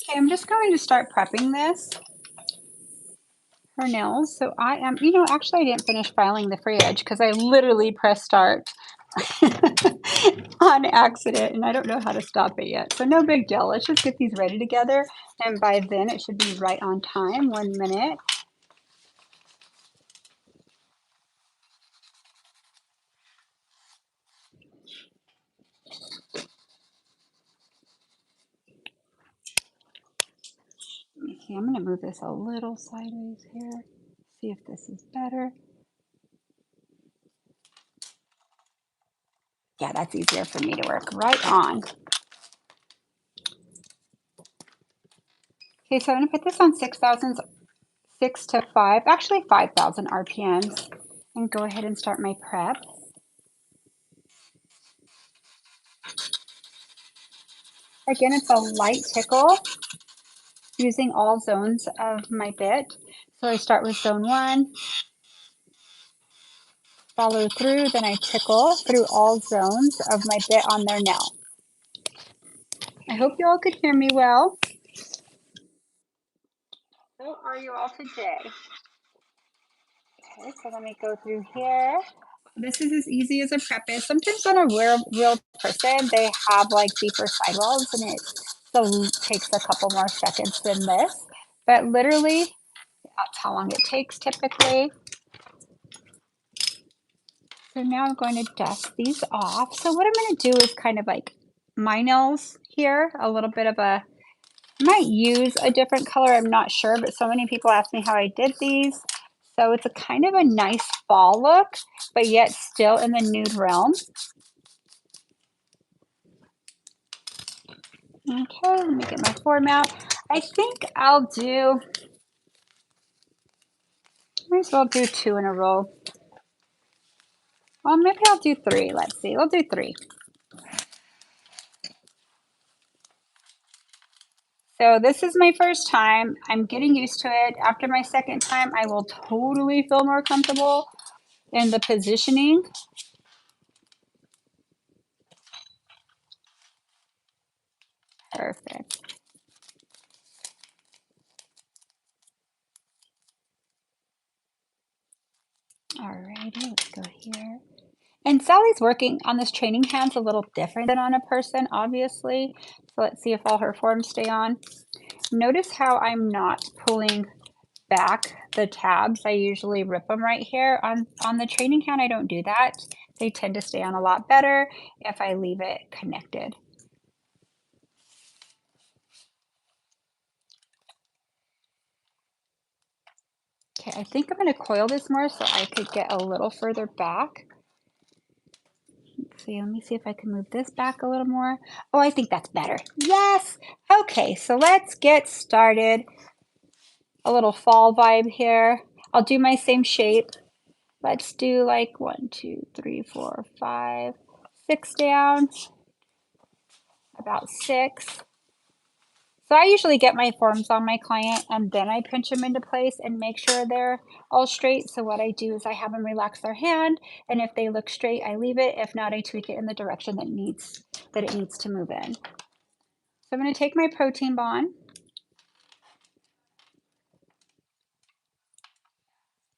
Okay, I'm just going to start prepping this for nails. So I am, actually I didn't finish filing the fridge because I literally pressed start on accident and I don't know how to stop it yet. So no big deal. Let's just get these ready together. And by then it should be right on time. 1 minute. Let me see. I'm going to move this a little sideways here. See if this is better. Yeah, that's easier for me to work right on. Okay, so I'm going to put this on 6 to 5, actually 5,000 RPMs, and go ahead and start my prep. Again, it's a light tickle using all zones of my bit. So I start with zone 1, follow through, then I tickle through all zones of my bit on their nail. I hope you all could hear me well. How are you all today? Okay, so let me go through here. This is as easy as a prep is. Sometimes on a real person, they have like deeper sidewalls and it still takes a couple more seconds than this. But literally, that's how long it takes typically. So now I'm going to dust these off. So what I'm going to do is kind of like my nails here, a little bit of a, I might use a different color, I'm not sure, but so many people ask me how I did these. So it's a kind of a nice fall look, but yet still in the nude realm. Okay, let me get my form out. I think I'll do, might as well do 2 in a row. Well, maybe I'll do 3. Let's see, we'll do 3. So this is my first time. I'm getting used to it. After my second time, I will totally feel more comfortable in the positioning. Perfect. Alrighty, let's go here. And Sally's working on this training hand's a little different than on a person, obviously. So let's see if all her forms stay on. Notice how I'm not pulling back the tabs. I usually rip them right here. On the training hand, I don't do that. They tend to stay on a lot better if I leave it connected. Okay, I think I'm going to coil this more so I could get a little further back. Let's see, let me see if I can move this back a little more. Oh, I think that's better. Yes! Okay, so let's get started. A little fall vibe here. I'll do my same shape. Let's do like 1, 2, 3, 4, 5, 6 down. About 6. So I usually get my forms on my client and then I pinch them into place and make sure they're all straight. So what I do is I have them relax their hand, and if they look straight, I leave it. If not, I tweak it in the direction that it needs to move in. So I'm going to take my protein bond.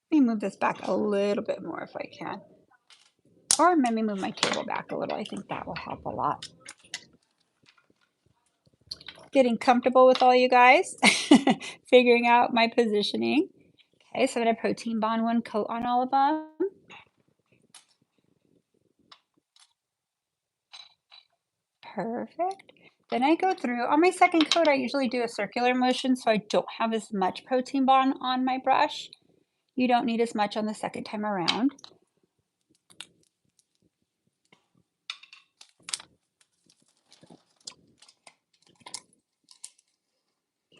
Let me move this back a little bit more if I can. Or maybe move my table back a little. I think that will help a lot. Getting comfortable with all you guys, figuring out my positioning. Okay, so I'm going to protein bond 1 coat on all of them. Perfect. Then I go through, on my second coat, I usually do a circular motion so I don't have as much protein bond on my brush. You don't need as much on the second time around.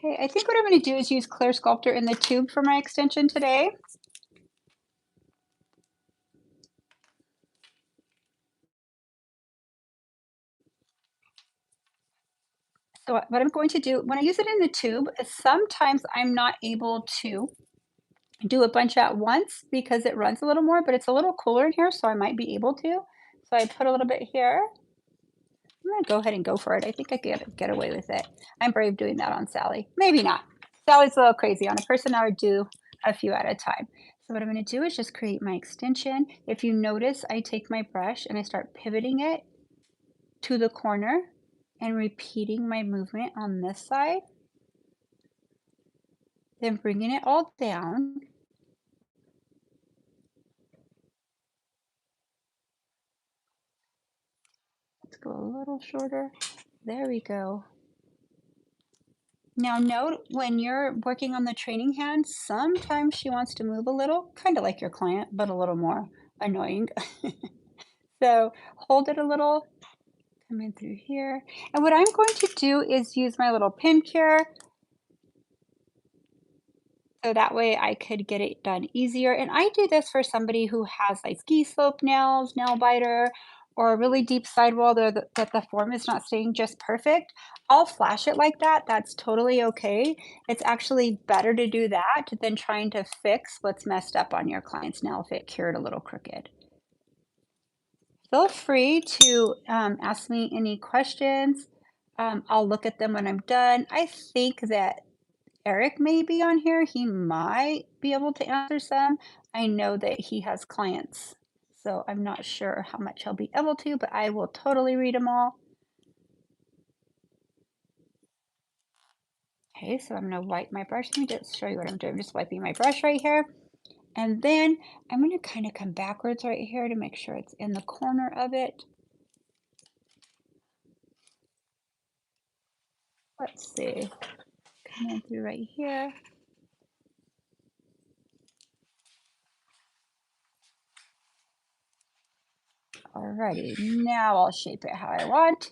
Okay, I think what I'm going to do is use Clear Sculptor in the tube for my extension today. So what I'm going to do, when I use it in the tube, sometimes I'm not able to do a bunch at once because it runs a little more, but it's a little cooler in here, so I might be able to. So I put a little bit here. I'm gonna go ahead and go for it. I think I could get away with it. I'm brave doing that on Sally. Maybe not. Sally's a little crazy. On a person, I would do a few at a time. So what I'm gonna do is just create my extension. If you notice, I take my brush and I start pivoting it to the corner and repeating my movement on this side, then bringing it all down. Let's go a little shorter. There we go. Now note when you're working on the training hand, sometimes she wants to move a little, kind of like your client, but a little more annoying. So hold it a little, come in through here. And what I'm going to do is use my little pin cure so that way I could get it done easier. And I do this for somebody who has like ski slope nails, nail biter, or a really deep sidewall that the form is not staying just perfect. I'll flash it like that. That's totally okay. It's actually better to do that than trying to fix what's messed up on your client's nail if it cured a little crooked. Feel free to ask me any questions. I'll look at them when I'm done. I think that Eric may be on here. He might be able to answer some. I know that he has clients, so I'm not sure how much he'll be able to, but I will totally read them all. Okay, so I'm gonna wipe my brush. Let me just show you what I'm doing. I'm just wiping my brush right here. And then I'm gonna kind of come backwards right here to make sure it's in the corner of it. Let's see, come in through right here. Alrighty, now I'll shape it how I want.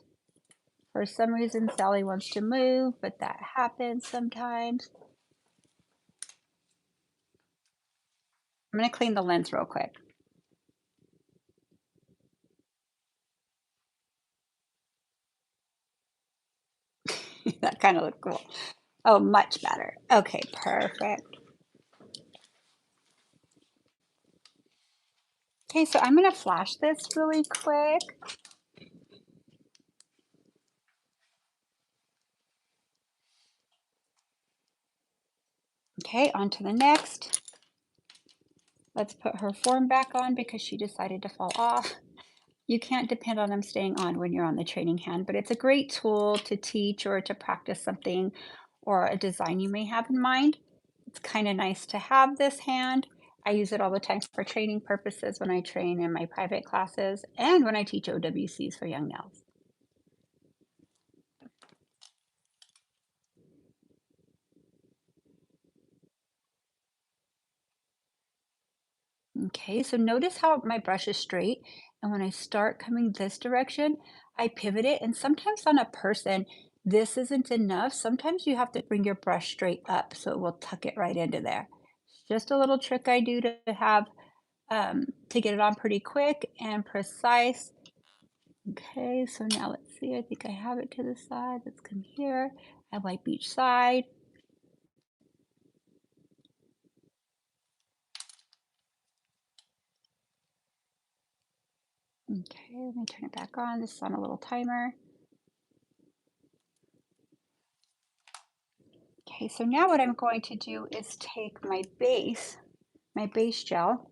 For some reason, Sally wants to move, but that happens sometimes. I'm gonna clean the lens real quick. That kind of looked cool. Oh, much better. Okay, perfect. Okay, so I'm gonna flash this really quick. Okay, on to the next. Let's put her form back on because she decided to fall off. You can't depend on them staying on when you're on the training hand, but it's a great tool to teach or to practice something or a design you may have in mind. It's kind of nice to have this hand. I use it all the time for training purposes when I train in my private classes and when I teach OWCs for young nails. Okay, so notice how my brush is straight, and when I start coming this direction, I pivot it, and sometimes on a person, this isn't enough. Sometimes you have to bring your brush straight up so it will tuck it right into there. It's just a little trick I do to have to get it on pretty quick and precise. Okay, so now let's see. I think I have it to the side. Let's come here. I wipe each side. Okay, let me turn it back on. This is on a little timer. Okay, so now what I'm going to do is take my base gel,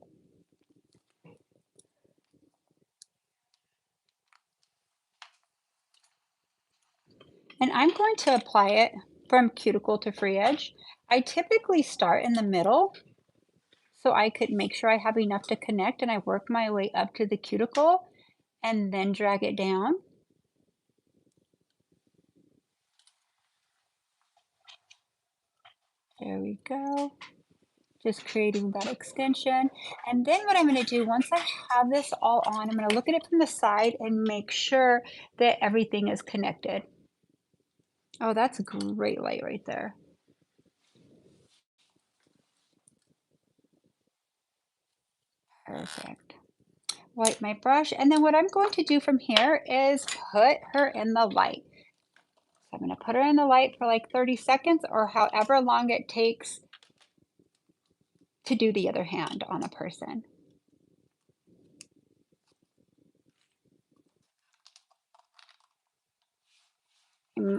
and I'm going to apply it from cuticle to free edge. I typically start in the middle so I could make sure I have enough to connect and I work my way up to the cuticle and then drag it down. There we go. Just creating that extension. And then what I'm going to do, once I have this all on, I'm going to look at it from the side and make sure that everything is connected. Oh, that's a great light right there. Perfect. Wipe my brush, and then what I'm going to do from here is put her in the light. So I'm going to put her in the light for like 30 seconds or however long it takes to do the other hand on a person.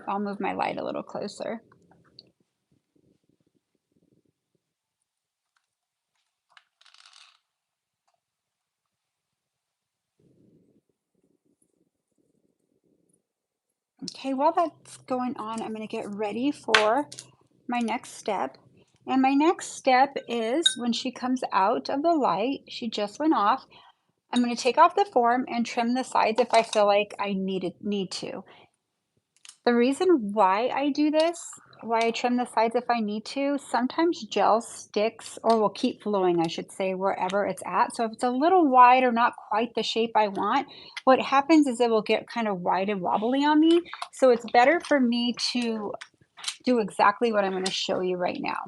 I'll move my light a little closer. Okay, while that's going on, I'm going to get ready for my next step. And my next step is when she comes out of the light, she just went off. I'm going to take off the form and trim the sides if I feel like I need to. The reason why I do this, why I trim the sides if I need to, sometimes gel sticks or will keep flowing, I should say, wherever it's at. So if it's a little wide or not quite the shape I want, what happens is it will get kind of wide and wobbly on me. So it's better for me to do exactly what I'm going to show you right now.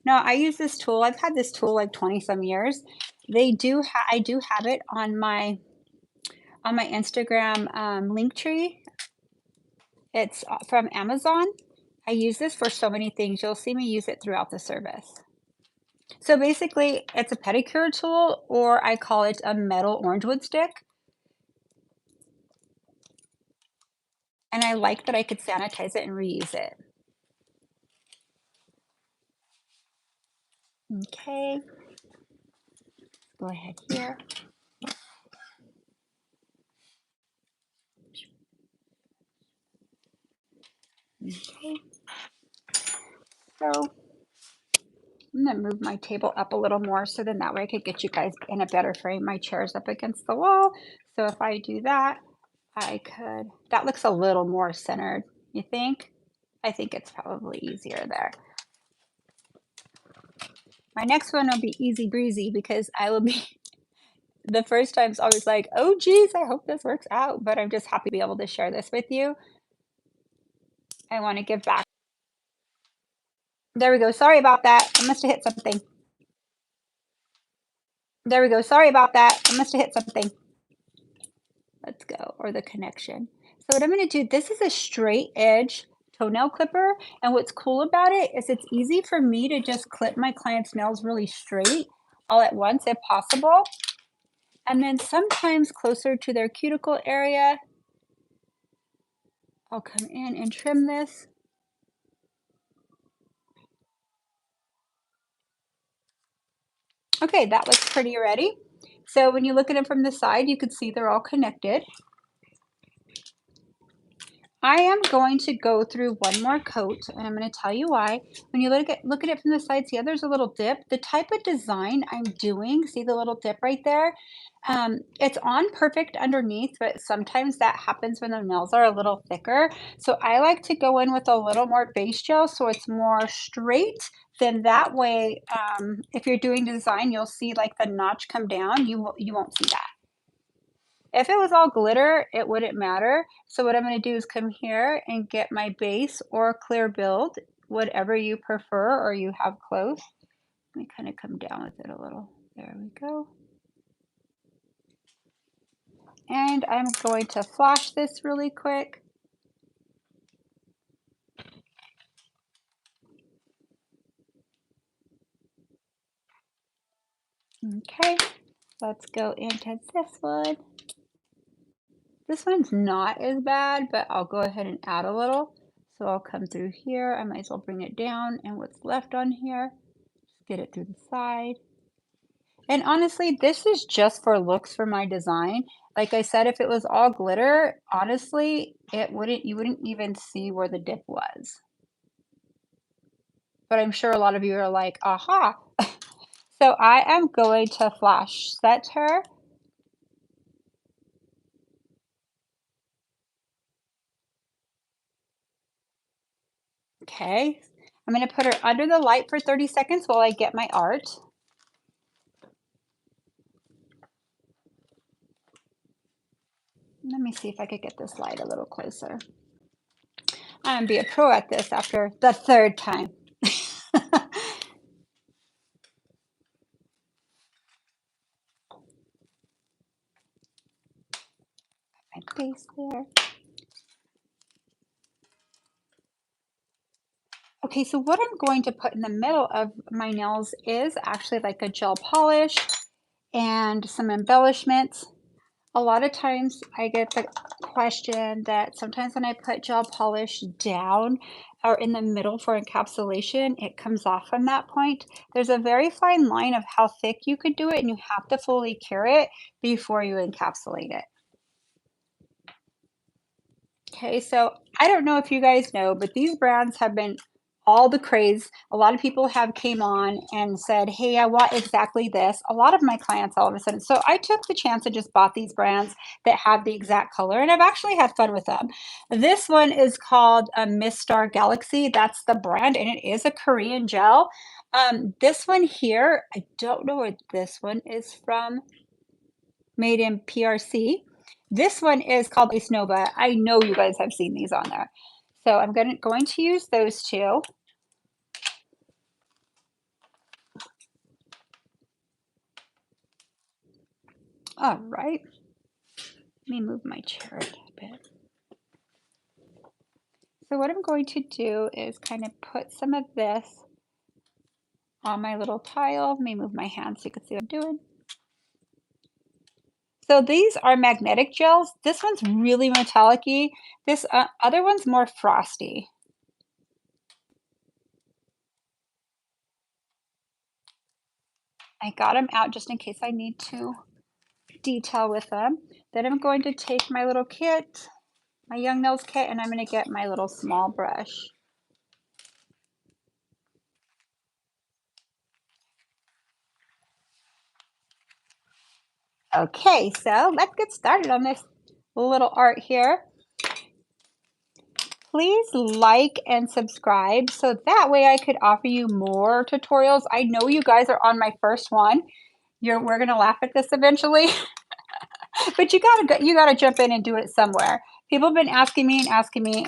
Now, I use this tool. I've had this tool like 20 some years. I do have it on my Instagram link tree. It's from Amazon. I use this for so many things. You'll see me use it throughout the service. So basically, it's a pedicure tool, or I call it a metal orangewood stick. And I like that I could sanitize it and reuse it. Okay, go ahead here. Okay, so I'm gonna move my table up a little more so then that way I could get you guys in a better frame. My chair's up against the wall. So if I do that, that looks a little more centered, you think? I think it's probably easier there. My next one will be easy breezy because I will be, the first time's always like, oh geez, I hope this works out, but I'm just happy to be able to share this with you. I want to give back. There we go. Sorry about that. I must have hit something. There we go. Sorry about that. I must have hit something. Let's go, or the connection. So what I'm going to do, this is a straight edge toenail clipper. And what's cool about it is it's easy for me to just clip my client's nails really straight all at once if possible. And then sometimes closer to their cuticle area, I'll come in and trim this. Okay, that looks pretty already. So when you look at them from the side, you can see they're all connected. I am going to go through one more coat, and I'm going to tell you why. When you look at it from the side, see how there's a little dip? The type of design I'm doing, see the little dip right there? It's on perfect underneath, but sometimes that happens when the nails are a little thicker. So I like to go in with a little more base gel so it's more straight. Then that way, if you're doing design, you'll see like the notch come down. You won't see that. If it was all glitter, it wouldn't matter. So what I'm going to do is come here and get my base or clear build, whatever you prefer or you have close. Let me kind of come down with it a little. There we go. And I'm going to flash this really quick. Okay, let's go into this one. This one's not as bad, but I'll go ahead and add a little. So I'll come through here. I might as well bring it down, and what's left on here, just get it through the side. And honestly, this is just for looks for my design. Like I said, if it was all glitter, honestly, you wouldn't even see where the dip was. But I'm sure a lot of you are like, aha. So I am going to flash set her. Okay. I'm going to put her under the light for 30 seconds while I get my art. Let me see if I could get this light a little closer. I'm going to be a pro at this after the third time. My base there. Okay, so what I'm going to put in the middle of my nails is actually like a gel polish and some embellishments. A lot of times I get the question that sometimes when I put gel polish down or in the middle for encapsulation, it comes off from that point. There's a very fine line of how thick you could do it, and you have to fully cure it before you encapsulate it. Okay, so I don't know if you guys know, but these brands have been all the craze. A lot of people have came on and said, "Hey, I want exactly this." A lot of my clients all of a sudden. So I took the chance and just bought these brands that have the exact color, and I've actually had fun with them. This one is called Mistar Galaxy. That's the brand, and it is a Korean gel. This one here, I don't know where this one is from, made in PRC. This one is called Ice Nova. I know you guys have seen these on there. So I'm going to use those two. All right. Let me move my chair a little bit. So what I'm going to do is kind of put some of this on my little tile. Let me move my hand so you can see what I'm doing. So these are magnetic gels. This one's really metallic-y. This other one's more frosty. I got them out just in case I need to detail with them. Then I'm going to take my little kit, my Young Nails kit, and I'm going to get my little small brush. Okay, so let's get started on this little art here. Please like and subscribe so that way I could offer you more tutorials. I know you guys are on my first one. We're gonna laugh at this eventually, but you gotta jump in and do it somewhere. People have been asking me,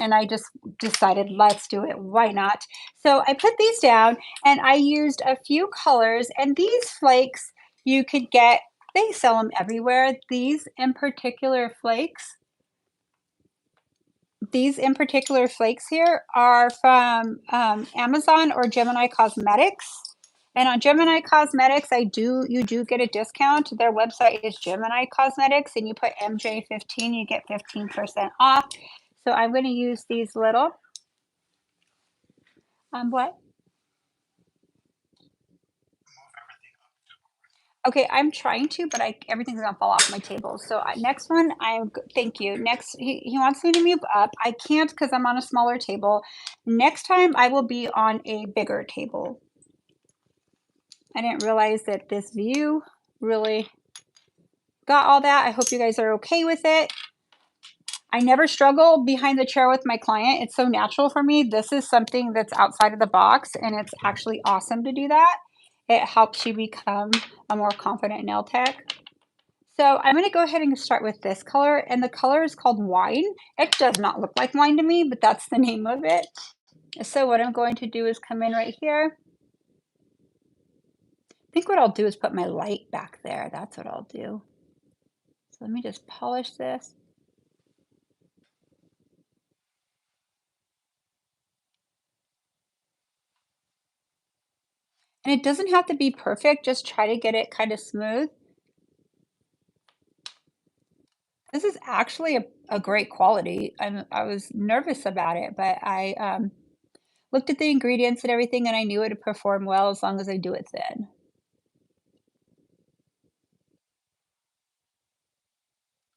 and I just decided let's do it. Why not? So I put these down, and I used a few colors. And these flakes you could get. They sell them everywhere. These in particular flakes here are from Amazon or Gemini Cosmetics. And on Gemini Cosmetics, you do get a discount. Their website is Gemini Cosmetics, and you put MJ15, you get 15% off. So I'm going to use these little what? Okay, I'm trying to, but everything's gonna fall off my table. So next one, thank you. Next, he wants me to move up. I can't because I'm on a smaller table. Next time, I will be on a bigger table. I didn't realize that this view really got all that. I hope you guys are okay with it. I never struggle behind the chair with my client. It's so natural for me. This is something that's outside of the box, and it's actually awesome to do that. It helps you become a more confident nail tech. So I'm going to go ahead and start with this color, and the color is called Wine. It does not look like wine to me, but that's the name of it. So what I'm going to do is come in right here. I think what I'll do is put my light back there. That's what I'll do. So let me just polish this. And it doesn't have to be perfect, just try to get it kind of smooth. This is actually a great quality. I was nervous about it, but I looked at the ingredients and everything, and I knew it would perform well as long as I do it thin.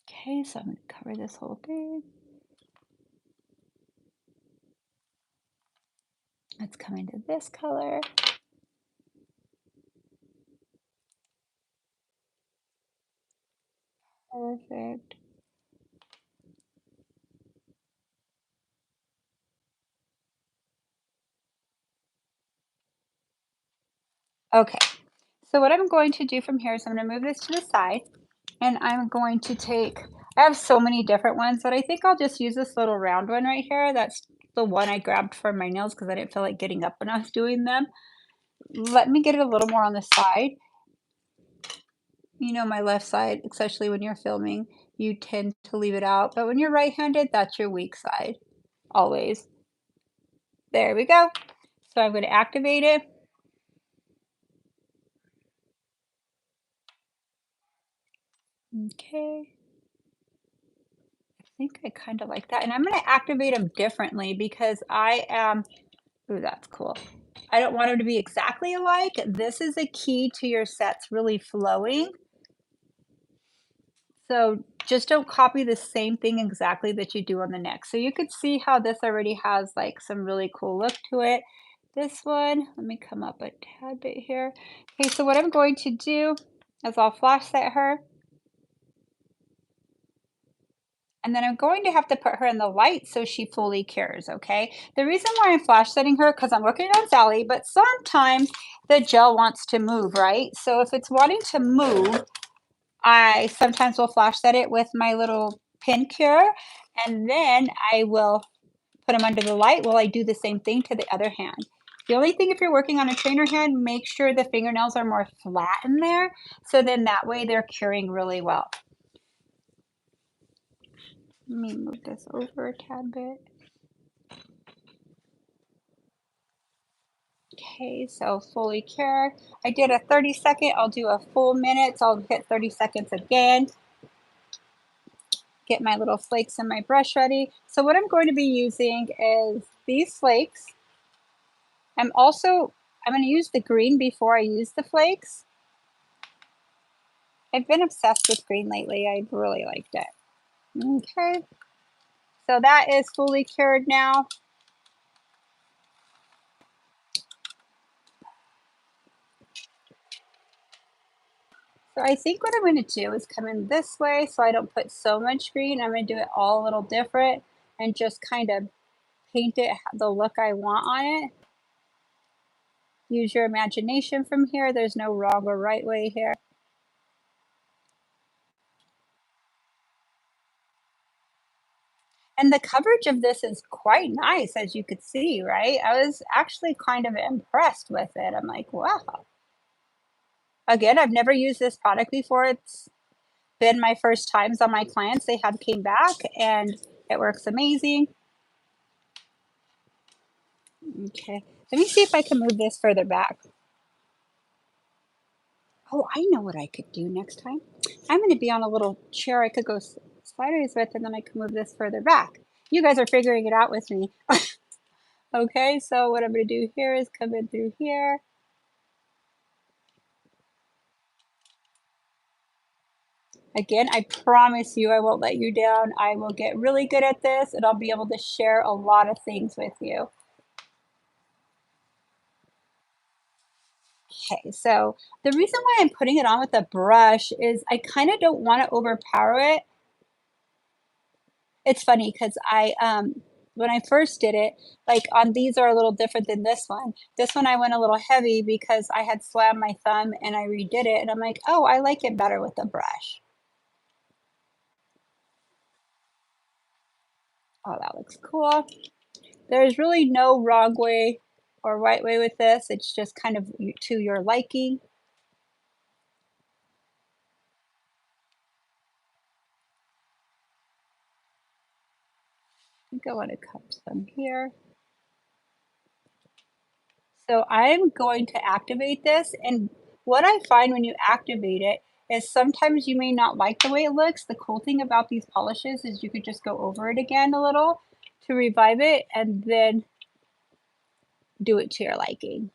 Okay, so I'm going to cover this whole thing. Let's come into this color. Perfect. Okay, so what I'm going to do from here is I'm going to move this to the side, and I'm going to take, I have so many different ones, but I think I'll just use this little round one right here. That's the one I grabbed for my nails because I didn't feel like getting up when I was doing them. Let me get it a little more on the side. You know, my left side, especially when you're filming, you tend to leave it out, but when you're right-handed, that's your weak side, always. There we go. So I'm going to activate it. Okay. think I kind of like that. And I'm going to activate them differently because I am, ooh, that's cool. I don't want them to be exactly alike. This is a key to your sets really flowing. So just don't copy the same thing exactly that you do on the next. So you could see how this already has like some really cool look to it. This one, let me come up a tad bit here. Okay, so what I'm going to do is I'll flash set her. And then I'm going to have to put her in the light so she fully cures, okay? The reason why I'm flash setting her, because I'm working on Sally, but sometimes the gel wants to move, right? So if it's wanting to move, I sometimes will flash set it with my little pin cure, and then I will put them under the light while I do the same thing to the other hand. The only thing if you're working on a trainer hand, make sure the fingernails are more flat in there, so then that way they're curing really well. Let me move this over a tad bit. Okay, so fully cure. I did a 30-second, I'll do a full minute, so I'll hit 30 seconds again. Get my little flakes and my brush ready. So what I'm going to be using is these flakes. I'm going to use the green before I use the flakes. I've been obsessed with green lately. I really liked it. Okay, so that is fully cured now. So I think what I'm going to do is come in this way so I don't put so much green. I'm going to do it all a little different and just kind of paint it the look I want on it. Use your imagination from here. There's no wrong or right way here. And the coverage of this is quite nice, as you could see, right? I was actually kind of impressed with it. I'm like, wow. Again, I've never used this product before. It's been my first times on my clients. They have came back and it works amazing. Okay, let me see if I can move this further back. Oh, I know what I could do next time. I'm going to be on a little chair I could go sideways with, and then I can move this further back. You guys are figuring it out with me. Okay, so what I'm going to do here is come in through here. Again, I promise you I won't let you down. I will get really good at this, and I'll be able to share a lot of things with you. Okay, so the reason why I'm putting it on with a brush is I kind of don't want to overpower it. It's funny because when I first did it, like on these are a little different than this one. This one I went a little heavy because I had slammed my thumb and I redid it, and I'm like, oh, I like it better with a brush. Oh, that looks cool. There's really no wrong way or right way with this. It's just kind of to your liking. I think I want to cup some here. So I'm going to activate this, and what I find when you activate it is sometimes you may not like the way it looks. The cool thing about these polishes is you could just go over it again a little to revive it and then do it to your liking.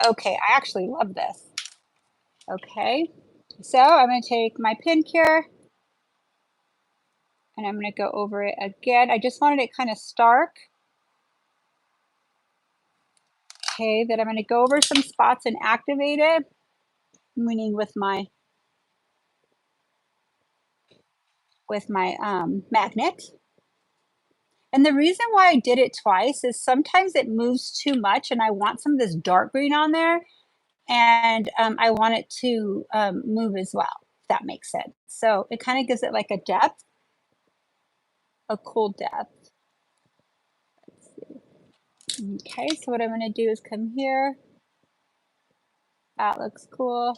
Okay, I actually love this. Okay, so I'm going to take my pin cure and I'm going to go over it again. I just wanted it kind of stark. Okay, then I'm going to go over some spots and activate it, meaning with my magnet. And the reason why I did it twice is sometimes it moves too much and I want some of this dark green on there, and I want it to move as well, if that makes sense. So it kind of gives it like a depth, a cool depth. Okay, so what I'm going to do is come here. That looks cool.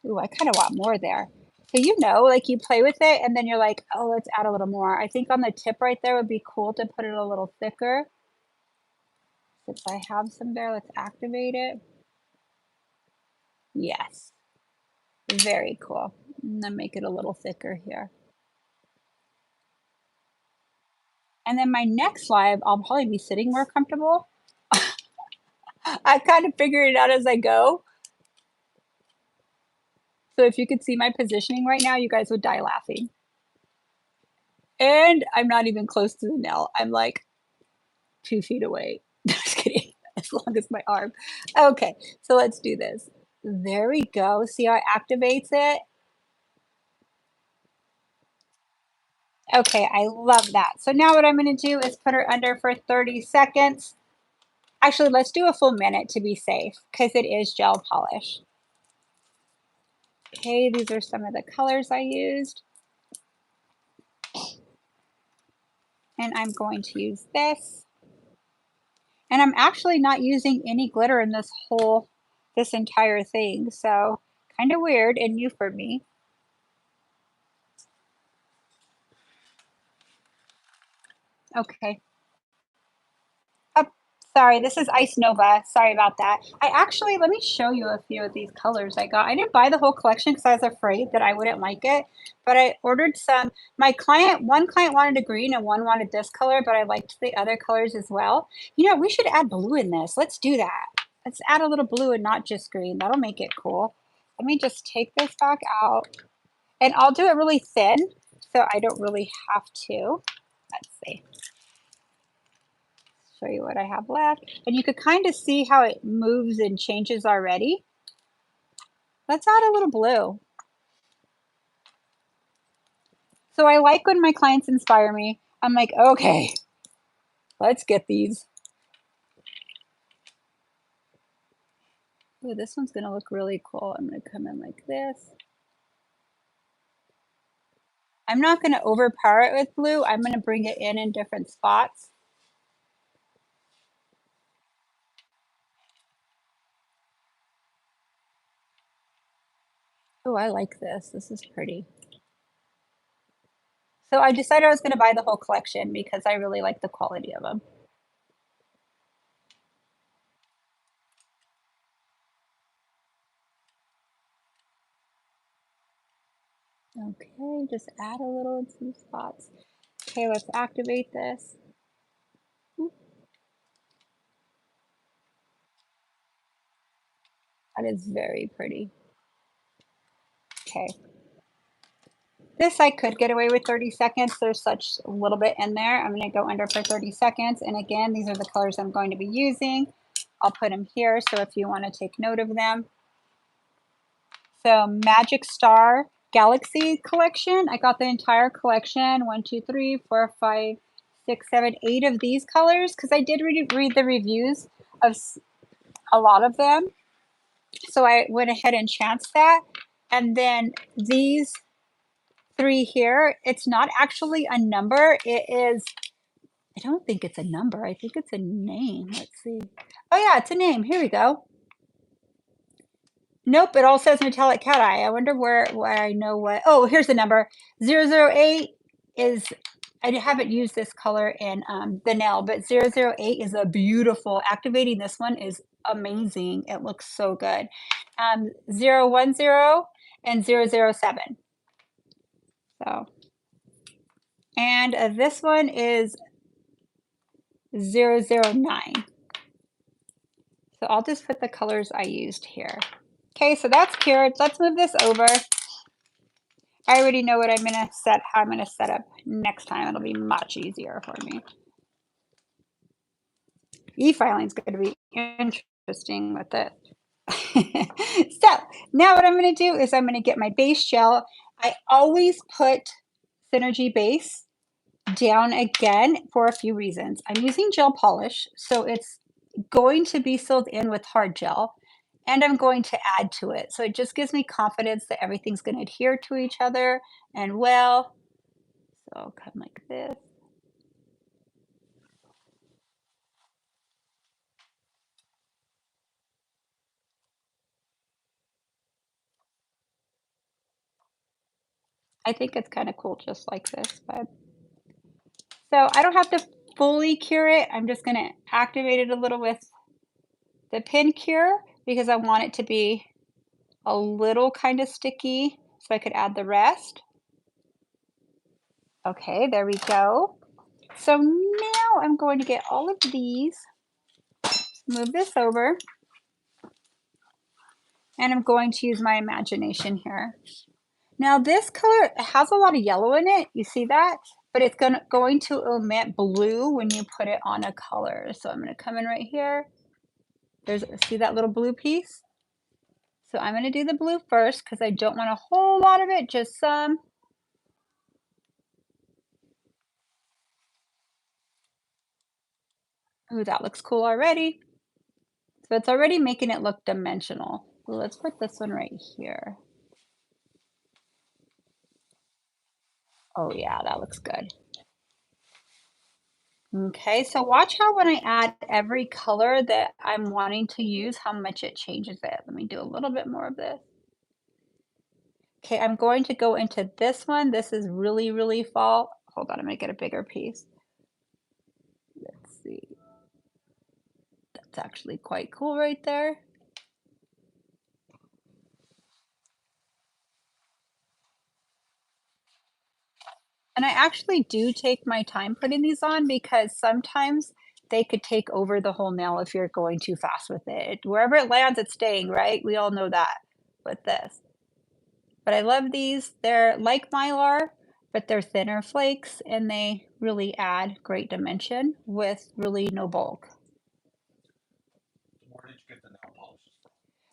Ooh, I kind of want more there. So like you play with it and then you're like, oh, let's add a little more. I think on the tip right there would be cool to put it a little thicker. Since I have some there, let's activate it. Yes, very cool. And then make it a little thicker here. And then my next live, I'll probably be sitting more comfortable. I kind of figure it out as I go. So if you could see my positioning right now, you guys would die laughing. And I'm not even close to the nail. I'm like 2 feet away. Just kidding. As long as my arm. Okay, so let's do this. There we go. See how it activates it? Okay, I love that. So now what I'm gonna do is put her under for 30 seconds. Actually, let's do a full minute to be safe because it is gel polish. Okay, these are some of the colors I used. And I'm going to use this. And I'm actually not using any glitter in this entire thing. So kind of weird and new for me. Okay. Oh, sorry, this is Ice Nova. Sorry about that. Let me show you a few of these colors I got. I didn't buy the whole collection because I was afraid that I wouldn't like it, but I ordered some. One client wanted a green and one wanted this color, but I liked the other colors as well. You know, we should add blue in this. Let's do that. Let's add a little blue and not just green. That'll make it cool. Let me just take this back out and I'll do it really thin so I don't really have to. Let's see. Show you what I have left. And you could kind of see how it moves and changes already. Let's add a little blue. So I like when my clients inspire me. I'm like, okay, let's get these. Ooh, this one's gonna look really cool. I'm gonna come in like this. I'm not gonna overpower it with blue. I'm gonna bring it in different spots. Oh, I like this. This is pretty. So I decided I was gonna buy the whole collection because I really like the quality of them. Okay, just add a little in some spots. Okay, let's activate this. That is very pretty. Okay. This I could get away with 30 seconds. There's such a little bit in there. I'm going to go under for 30 seconds. And again, these are the colors I'm going to be using. I'll put them here so if you want to take note of them. So Magic Star Galaxy collection. I got the entire collection. 1, 2, 3, 4, 5, 6, 7, 8 of these colors because I did read the reviews of a lot of them. So I went ahead and chanced that. And then these 3 here, it's not actually a number. It is, I don't think it's a number. I think it's a name. Let's see. Oh yeah, it's a name. Here we go. Nope, it all says metallic cat eye. I wonder where I know what. Oh, here's the number. 008 is, I haven't used this color in the nail, but 008 is a beautiful, activating this one is amazing. It looks so good. 010 and 007. So, and this one is 009. So I'll just put the colors I used here. Okay, so that's cured. Let's move this over. I already know what I'm gonna set, how I'm gonna set up next time. It'll be much easier for me. E-filing is going to be interesting with it. So now what I'm going to do is I'm going to get my base gel. I always put Synergy Base down again for a few reasons. I'm using gel polish, so it's going to be filled in with hard gel, and I'm going to add to it. So it just gives me confidence that everything's going to adhere to each other and well. So I'll come like this. I think it's kind of cool just like this, but so I don't have to fully cure it. I'm just going to activate it a little with the pin cure because I want it to be a little kind of sticky so I could add the rest. Okay, there we go. So now I'm going to get all of these, move this over, and I'm going to use my imagination here. Now this color has a lot of yellow in it, you see that? But it's going to emit blue when you put it on a color. So I'm gonna come in right here. See that little blue piece? So I'm gonna do the blue first because I don't want a whole lot of it, just some. Ooh, that looks cool already. So it's already making it look dimensional. So let's put this one right here. Oh yeah, that looks good. Okay, so watch how when I add every color that I'm wanting to use, how much it changes it. Let me do a little bit more of this. Okay, I'm going to go into this one. This is really, really fall. Hold on, I'm gonna get a bigger piece. Let's see. That's actually quite cool right there. And I actually do take my time putting these on because sometimes they could take over the whole nail if you're going too fast with it. Wherever it lands, it's staying, right? We all know that with this. But I love these. They're like Mylar, but they're thinner flakes and they really add great dimension with really no bulk.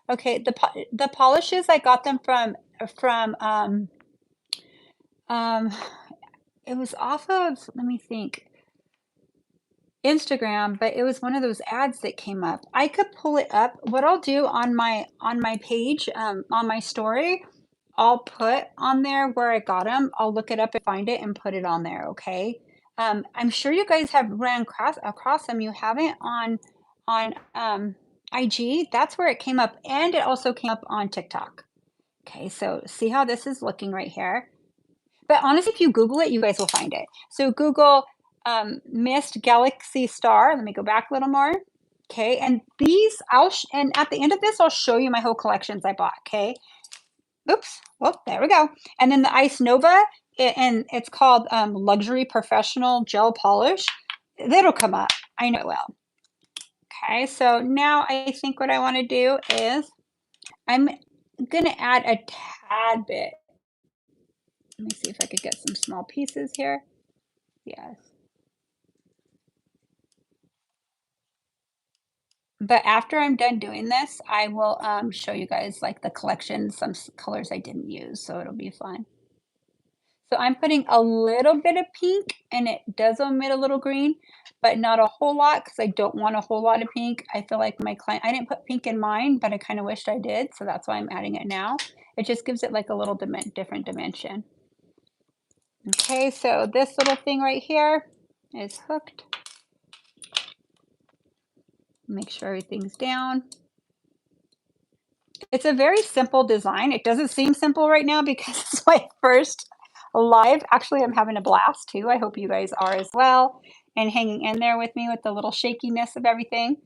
Okay, the polishes I got them from um it was off of, let me think, Instagram, but it was one of those ads that came up. I could pull it up. What I'll do on my page, on my story, I'll put on there where I got them. I'll look it up and find it and put it on there, okay? I'm sure you guys have ran across them. You haven't on IG. That's where it came up, and it also came up on TikTok. Okay, so see how this is looking right here. But honestly, if you Google it, you guys will find it. So Google mist galaxy star. Let me go back a little more. Okay, and these and at the end of this, I'll show you my whole collections I bought. Okay. Oops. Oh, there we go. And then the Ice Nova, and it's called Luxury Professional Gel Polish. That'll come up. I know it will. Okay, so now I think what I want to do is I'm gonna add a tad bit. Let me see if I could get some small pieces here. Yes. But after I'm done doing this, I will show you guys like the collection, some colors I didn't use, so it'll be fun. So I'm putting a little bit of pink and it does omit a little green, but not a whole lot because I don't want a whole lot of pink. I feel like my client, I didn't put pink in mine, but I kind of wished I did. So that's why I'm adding it now. It just gives it like a little different dimension. Okay, so this little thing right here is hooked. Make sure everything's down. It's a very simple design. It doesn't seem simple right now because it's my first live. Actually, I'm having a blast too. I hope you guys are as well and hanging in there with me with the little shakiness of everything.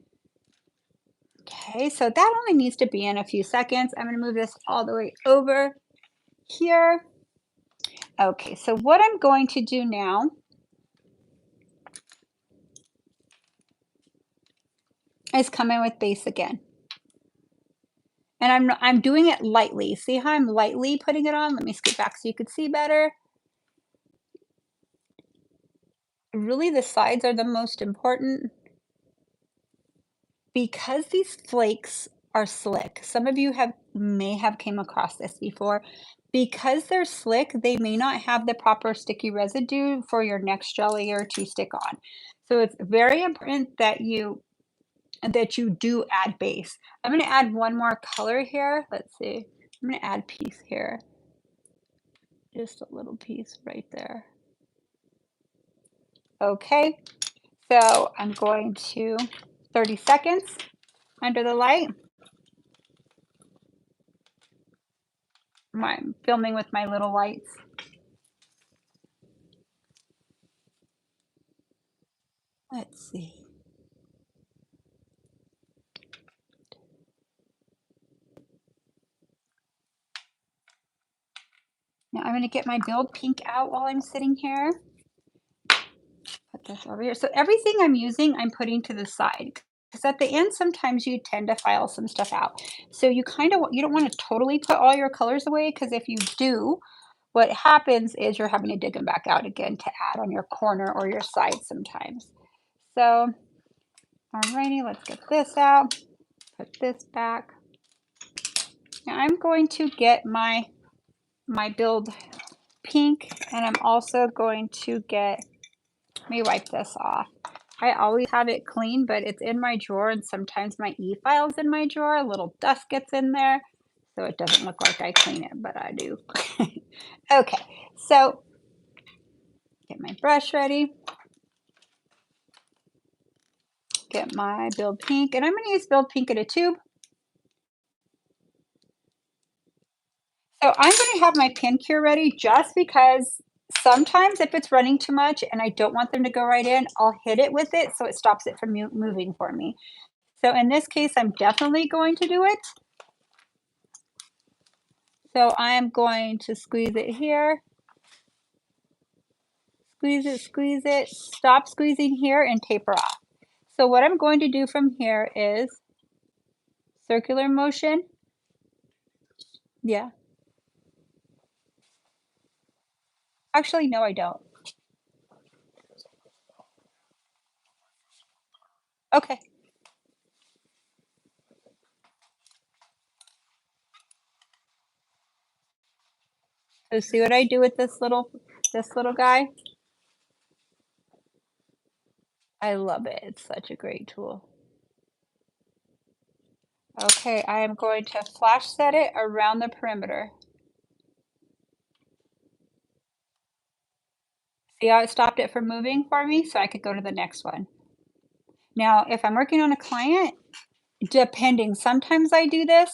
Okay, so that only needs to be in a few seconds. I'm going to move this all the way over here. Okay, so what I'm going to do now is come in with base again. And I'm doing it lightly. See how I'm lightly putting it on? Let me scoot back so you could see better. Really, the sides are the most important because these flakes are slick. Some of you may have came across this before. Because they're slick, they may not have the proper sticky residue for your next gel layer to stick on. So it's very important that you do add base. I'm going to add one more color here. Let's see. I'm going to add piece here. Just a little piece right there. Okay, so I'm going to 30 seconds under the light. I'm filming with my little lights. Let's see. I'm gonna get my Build Pink out while I'm sitting here. Put this over here. So everything I'm using, I'm putting to the side. Because at the end, sometimes you tend to file some stuff out. So you you don't want to totally put all your colors away, because if you do, what happens is you're having to dig them back out again to add on your corner or your side sometimes. So, alrighty, let's get this out. Put this back. Now I'm going to get my Build Pink, and I'm also going to get, let me wipe this off. I always have it clean, but it's in my drawer, and sometimes my e-file's in my drawer. A little dust gets in there, so it doesn't look like I clean it, but I do. Okay, so get my brush ready. Get my Build Pink, and I'm going to use Build Pink in a tube. So I'm going to have my pin cure ready just because sometimes if it's running too much and I don't want them to go right in, I'll hit it with it so it stops it from moving for me. So in this case, I'm definitely going to do it. So I'm going to squeeze it here. Squeeze it, stop squeezing here and taper off. So what I'm going to do from here is circular motion. Yeah. Actually, no, I don't. Okay. So see what I do with this little guy? I love it. It's such a great tool. Okay, I am going to flash set it around the perimeter. See how it stopped it from moving for me? So I could go to the next one. Now, if I'm working on a client, depending, sometimes I do this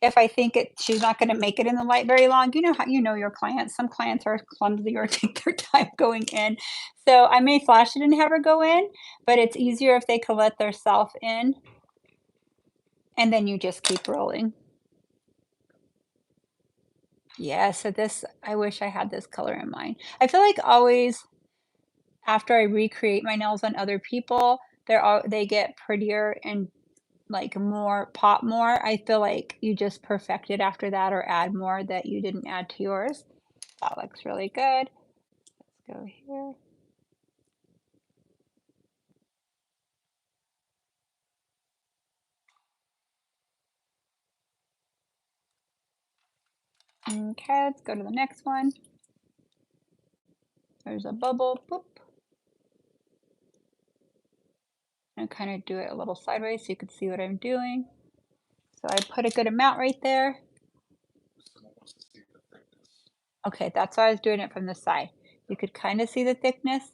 if I think she's not gonna make it in the light very long. You know how you know your clients. Some clients are clumsy or take their time going in. So I may flash it and have her go in, but it's easier if they can let their self in, and then you just keep rolling. Yeah, so this, I wish I had this color in mind. I feel like always after I recreate my nails on other people, they get prettier and like more pop more. I feel like you just perfect it after that or add more that you didn't add to yours. That looks really good. Let's go here. Okay, let's go to the next one. There's a bubble. Boop. And kind of do it a little sideways so you can see what I'm doing. So I put a good amount right there. Okay, that's why I was doing it from the side. You could kind of see the thickness.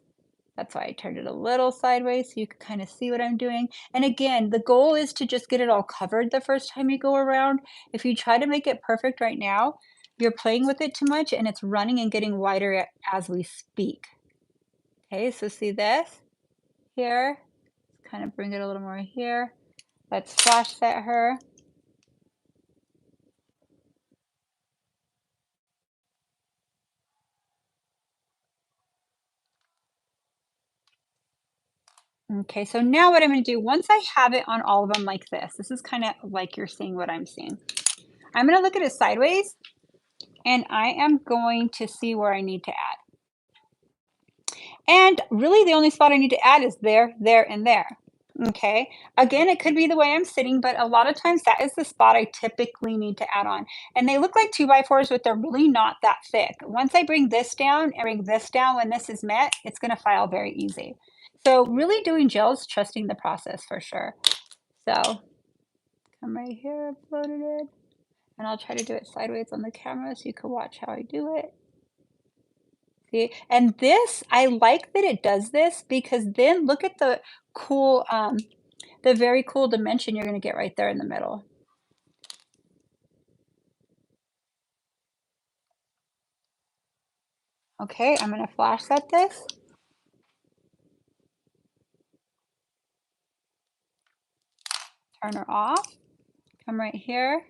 That's why I turned it a little sideways so you could kind of see what I'm doing. And again, the goal is to just get it all covered the first time you go around. If you try to make it perfect right now, you're playing with it too much and it's running and getting wider as we speak. Okay, so see this here? Kind of bring it a little more here. Let's flash set her. Okay, so now what I'm going to do, once I have it on all of them like this is kind of like you're seeing what I'm seeing. I'm going to look at it sideways, and I am going to see where I need to add. And really the only spot I need to add is there, there, and there. Okay, again, it could be the way I'm sitting, but a lot of times that is the spot I typically need to add on. And they look like 2x4s, but they're really not that thick. Once I bring this down and bring this down when this is met, it's going to file very easy. So really doing gels, trusting the process for sure. So come right here, uploaded it. And I'll try to do it sideways on the camera so you can watch how I do it. See, and this, I like that it does this because then look at the cool, the very cool dimension you're going to get right there in the middle. Okay, I'm going to flash set this. Turn her off. Come right here.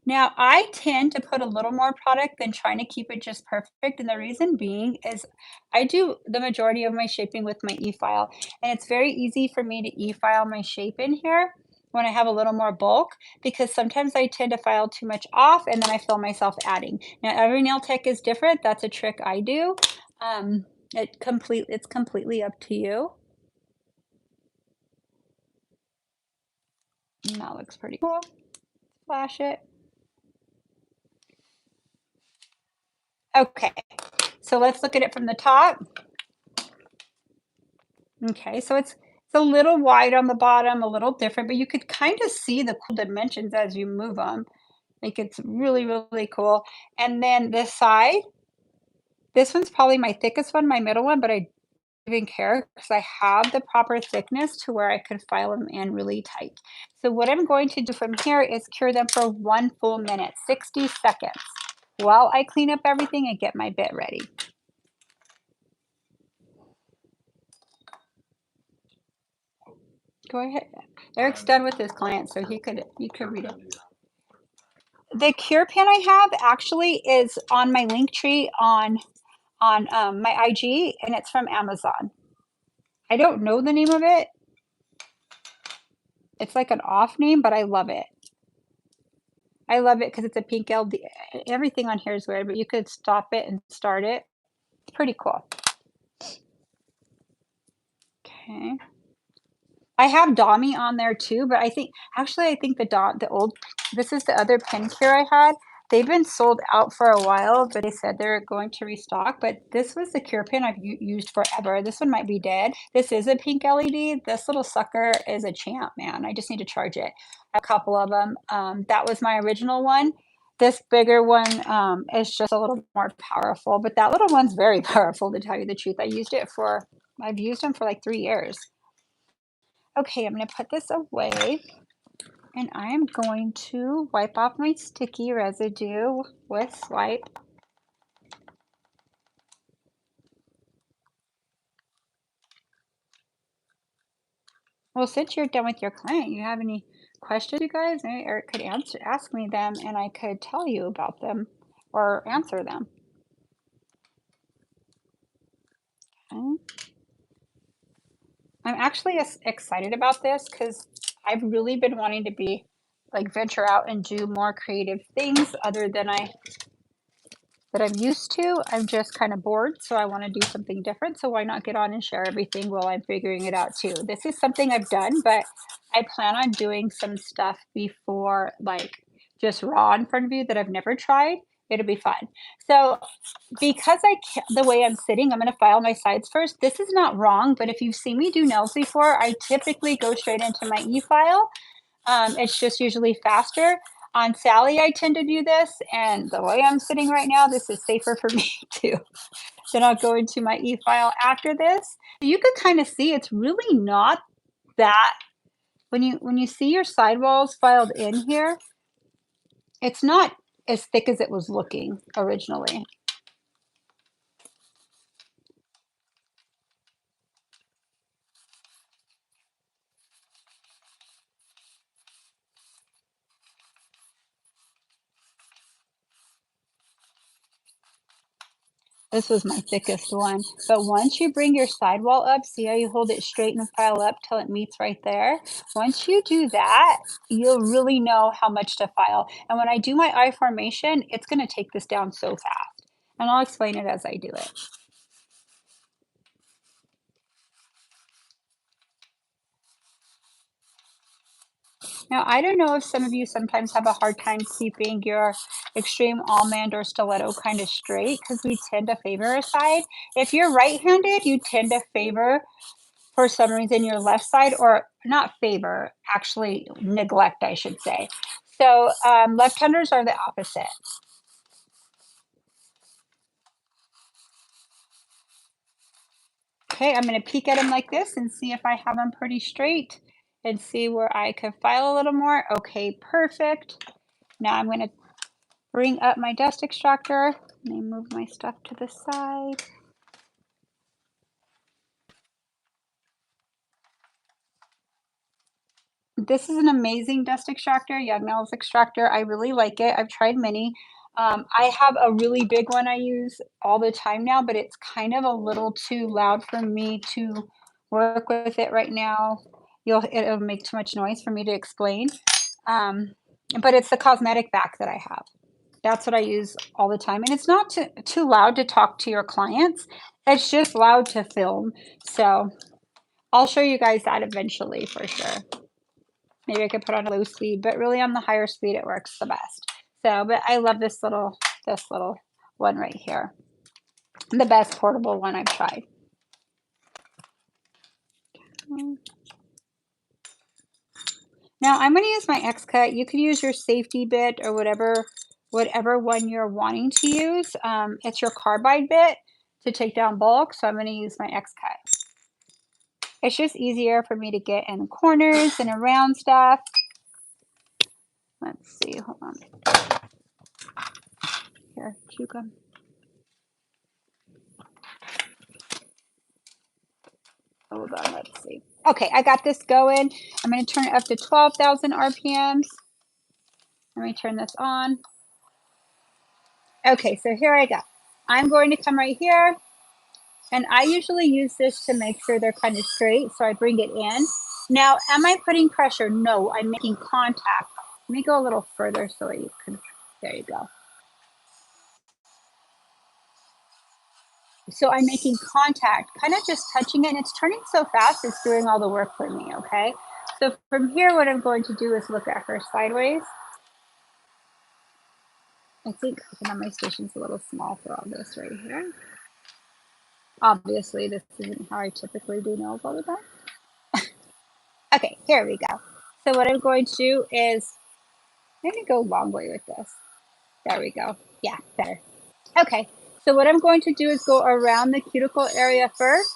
Now, I tend to put a little more product than trying to keep it just perfect, and the reason being is I do the majority of my shaping with my e-file, and it's very easy for me to e-file my shape in here when I have a little more bulk, because sometimes I tend to file too much off, and then I feel myself adding. Now, every nail tech is different, that's a trick I do. It's completely up to you. And that looks pretty cool. Flash it. Okay, so let's look at it from the top. Okay, so it's a little wide on the bottom, a little different, but you could kind of see the cool dimensions as you move them. Like, it's really, really cool. And then this side, this one's probably my thickest one, my middle one, but I don't even care because I have the proper thickness to where I could file them in really tight. So what I'm going to do from here is cure them for 1 full minute, 60 seconds, while I clean up everything and get my bit ready. Go ahead. Eric's done with his client, so you could read it. The cure pen I have actually is on my link tree on my IG, and it's from Amazon. I don't know the name of it. It's like an off name, but I love it. I love it because it's a pink LD. Everything on here is weird, but you could stop it and start it. It's pretty cool. Okay. I have Dami on there too, but I think the old this is the other pen cure I had. They've been sold out for a while, but they said they're going to restock. But this was the cure pen I've used forever. This one might be dead. This is a pink LED. This little sucker is a champ, man. I just need to charge it. A couple of them. That was my original one. This bigger one is just a little more powerful, but that little one's very powerful, to tell you the truth. I've used them for like 3 years. Okay, I'm going to put this away, and I am going to wipe off my sticky residue with Swipe. Well, since you're done with your client, you have any questions, you guys? Maybe Eric could ask me them, and I could tell you about them or answer them. Okay. I'm actually excited about this because I've really been wanting to venture out and do more creative things other than that I'm used to. I'm just kind of bored, so I want to do something different. So why not get on and share everything while I'm figuring it out too? This is something I've done, but I plan on doing some stuff before, like just raw in front of you that I've never tried. It'll be fun. So because the way I'm sitting, I'm going to file my sides first. This is not wrong, but if you've seen me do nails before, I typically go straight into my e-file. It's just usually faster. On Sally, I tend to do this, and the way I'm sitting right now, this is safer for me too. Then I'll go into my e-file after this. You can kind of see it's really not that when you see your sidewalls filed in here, it's not as thick as it was looking originally. This was my thickest one. But once you bring your sidewall up, see how you hold it straight and file up till it meets right there? Once you do that, you'll really know how much to file. And when I do my eye formation, it's going to take this down so fast. And I'll explain it as I do it. Now, I don't know if some of you sometimes have a hard time keeping your extreme almond or stiletto kind of straight because we tend to favor a side. If you're right-handed, you tend to favor for some reason your left side, or not favor, actually neglect, I should say. So left-handers are the opposite. Okay, I'm going to peek at them like this and see if I have them pretty straight and see where I could file a little more. Okay, perfect. Now I'm going to bring up my dust extractor. Let me move my stuff to the side. This is an amazing dust extractor, Young Nails extractor. I really like it. I've tried many. I have a really big one I use all the time now, but it's kind of a little too loud for me to work with it right now. It'll make too much noise for me to explain. Um, but it's the cosmetic vac that I have. That's what I use all the time, and it's not too loud to talk to your clients. It's just loud to film. So I'll show you guys that eventually for sure. Maybe I could put on a low speed, but really on the higher speed, it works the best. So, but I love this little one right here. The best portable one I've tried. Now I'm going to use my X-Cut. You could use your safety bit or whatever one you're wanting to use. It's your carbide bit to take down bulk, so I'm going to use my X-Cut. It's just easier for me to get in the corners and around stuff. Let's see, hold on. Here, chew gum. Hold on, let's see. Okay, I got this going. I'm going to turn it up to 12,000 RPMs. Let me turn this on. Okay, so here I go. I'm going to come right here, and I usually use this to make sure they're kind of straight, so I bring it in. Now, am I putting pressure? No, I'm making contact. Let me go a little further so that you can, there you go. So I'm making contact, kind of just touching it, and it's turning so fast, it's doing all the work for me, okay? So from here, what I'm going to do is look at her sideways. I think my station's a little small for all this right here. Obviously, this isn't how I typically do nails all the time. Okay, here we go. So what I'm going to do is, I'm going to go a long way with this. There we go. Yeah, better. Okay, so what I'm going to do is go around the cuticle area first.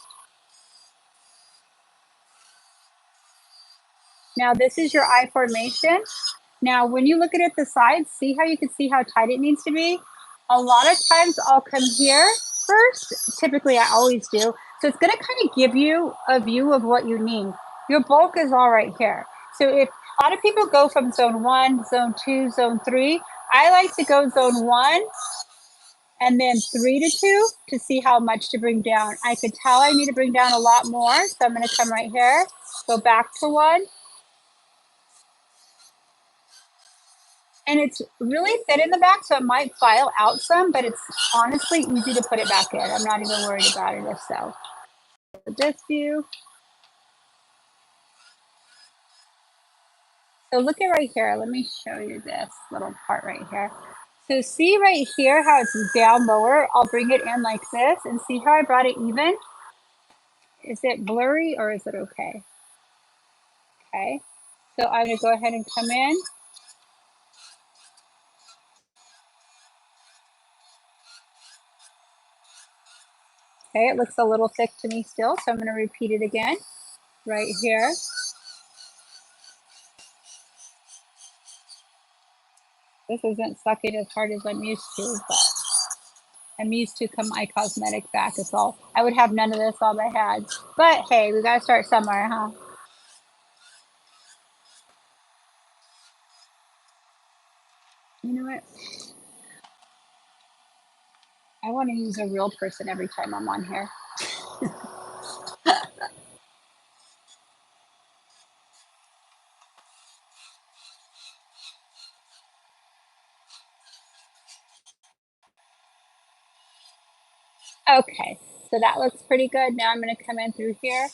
Now this is your eye formation. Now, when you look at it the sides, see how you can see how tight it needs to be? A lot of times I'll come here first. Typically, I always do. So it's going to kind of give you a view of what you need. Your bulk is all right here. So if a lot of people go from zone 1, zone 2, zone 3, I like to go zone 1 and then 3 to 2 to see how much to bring down. I could tell I need to bring down a lot more. So I'm going to come right here, go back to 1. And it's really thin in the back, so it might file out some, but it's honestly easy to put it back in. I'm not even worried about it if so. This view. So look at right here. Let me show you this little part right here. So see right here how it's down lower? I'll bring it in like this and see how I brought it even? Is it blurry or is it okay? Okay. So I'm going to go ahead and come in. Okay, it looks a little thick to me still, so I'm going to repeat it again right here. This isn't sucking as hard as I'm used to, but I'm used to my cosmetic back. It's all, I would have none of this on my head. But hey, we gotta start somewhere, huh? You know what? I want to use a real person every time I'm on here. Okay, so that looks pretty good. Now I'm gonna come in through here.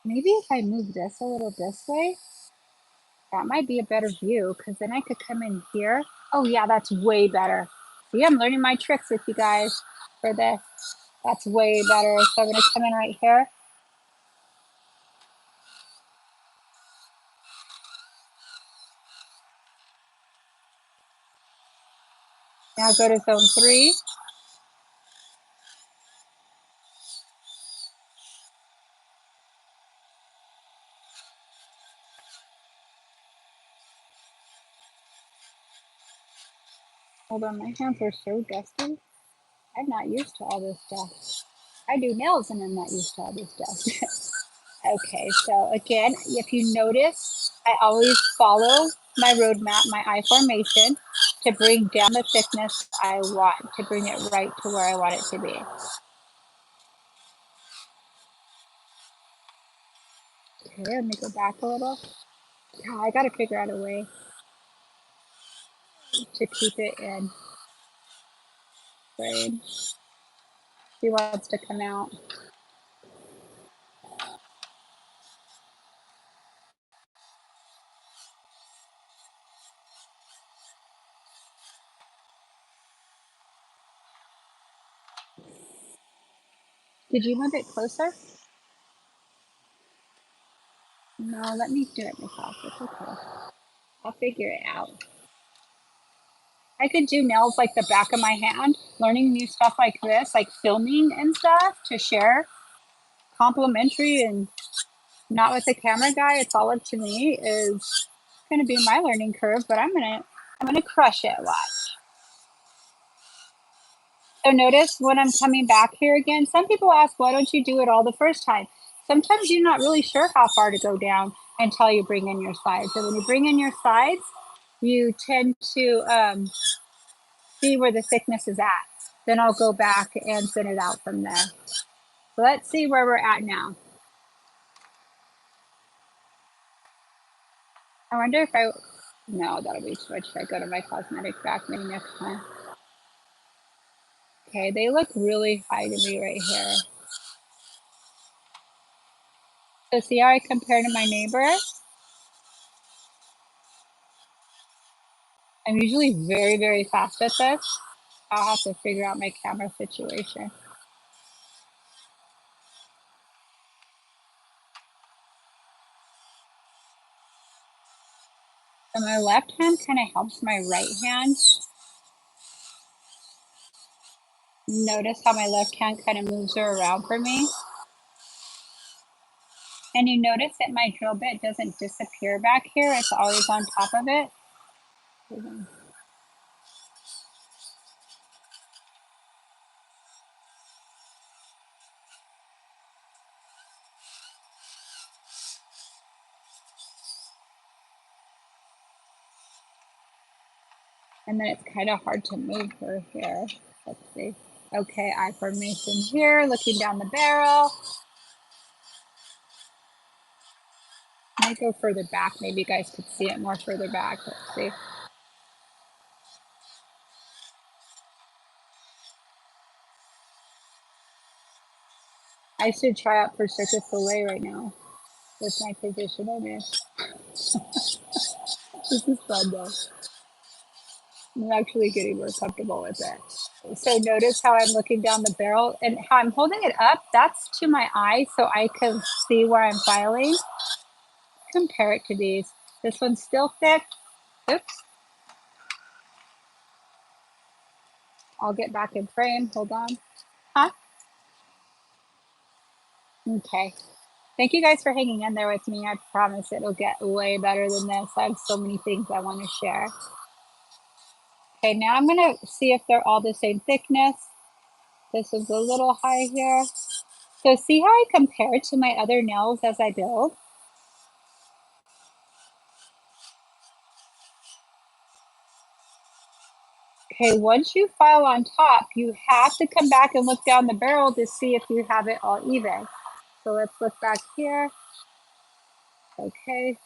Maybe if I move this a little this way, that might be a better view because then I could come in here. Oh yeah, that's way better. See, I'm learning my tricks with you guys for this. That's way better. So I'm gonna come in right here. Now go to zone 3. Hold on, my hands are so dusty. I'm not used to all this stuff. I do nails and I'm not used to all this stuff. Okay, so again, if you notice, I always follow my roadmap, my eye formation, to bring down the thickness I want, to bring it right to where I want it to be. Okay, let me go back a little. God, I gotta figure out a way to keep it in frame. He wants to come out. Did you move it closer? No, let me do it myself. It's okay. I'll figure it out. I could do nails like the back of my hand, learning new stuff like this, like filming and stuff to share, complimentary and not with the camera guy. It's all up to me. Is going to be my learning curve, but I'm gonna crush it. Watch. So notice when I'm coming back here again. Some people ask, why don't you do it all the first time? Sometimes you're not really sure how far to go down until you bring in your sides. And when you bring in your sides, you tend to see where the thickness is at. Then I'll go back and thin it out from there. So let's see where we're at now. I wonder if no, that'll be too much. Should I go to my cosmetic back maybe next time? Okay, they look really high to me right here. So see how I compare to my neighbor? I'm usually very, very fast at this. I'll have to figure out my camera situation. So my left hand kind of helps my right hand. Notice how my left hand kind of moves her around for me. And you notice that my drill bit doesn't disappear back here. It's always on top of it. And then it's kind of hard to move her here. Let's see. Okay, eye formation here, looking down the barrel. I might go further back. Maybe you guys could see it more further back. Let's see. I should try out for Circus Soleil right now with my position in it. This is fun though. I'm actually getting more comfortable with it. So notice how I'm looking down the barrel and how I'm holding it up. That's to my eye so I can see where I'm filing. Compare it to these. This one's still thick. Oops. I'll get back in frame. Hold on. Huh? Okay. Thank you guys for hanging in there with me. I promise it'll get way better than this. I have so many things I want to share. Okay, now I'm going to see if they're all the same thickness. This is a little high here. So see how I compare to my other nails as I build? Okay, once you file on top, you have to come back and look down the barrel to see if you have it all even. So let's look back here. Okay,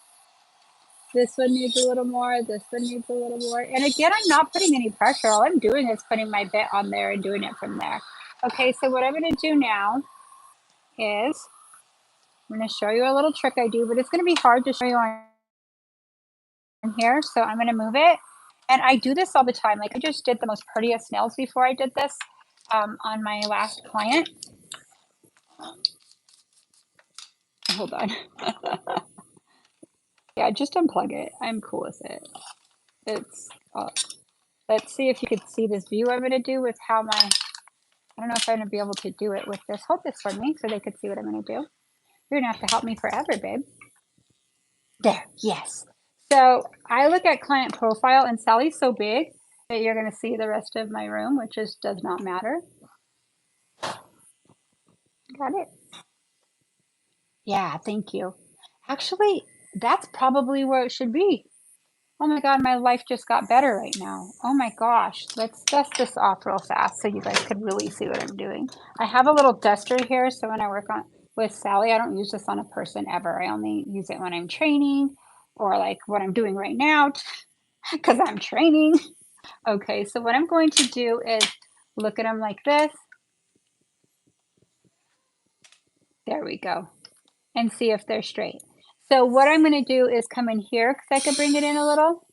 this one needs a little more, this one needs a little more. And again, I'm not putting any pressure. All I'm doing is putting my bit on there and doing it from there. Okay, so what I'm gonna do now is I'm gonna show you a little trick I do, but it's gonna be hard to show you on here. So I'm gonna move it. And I do this all the time. Like I just did the most prettiest nails before I did this on my last client. Hold on. Yeah, just unplug it. I'm cool with it. It's, let's see if you could see this view I'm gonna do with how my, I don't know if I'm gonna be able to do it with this. Hold this for me so they could see what I'm gonna do. You're gonna have to help me forever, babe. There, yes. So I look at client profile and Sally's so big that you're gonna see the rest of my room, which does not matter. Got it? Yeah, thank you. Actually, that's probably where it should be. Oh my God, my life just got better right now. Oh my gosh. Let's dust this off real fast so you guys could really see what I'm doing. I have a little duster here, so when I work on with Sally, I don't use this on a person ever. I only use it when I'm training or like what I'm doing right now because I'm training. Okay, so what I'm going to do is look at them like this. There we go. And see if they're straight. So what I'm going to do is come in here because I could bring it in a little.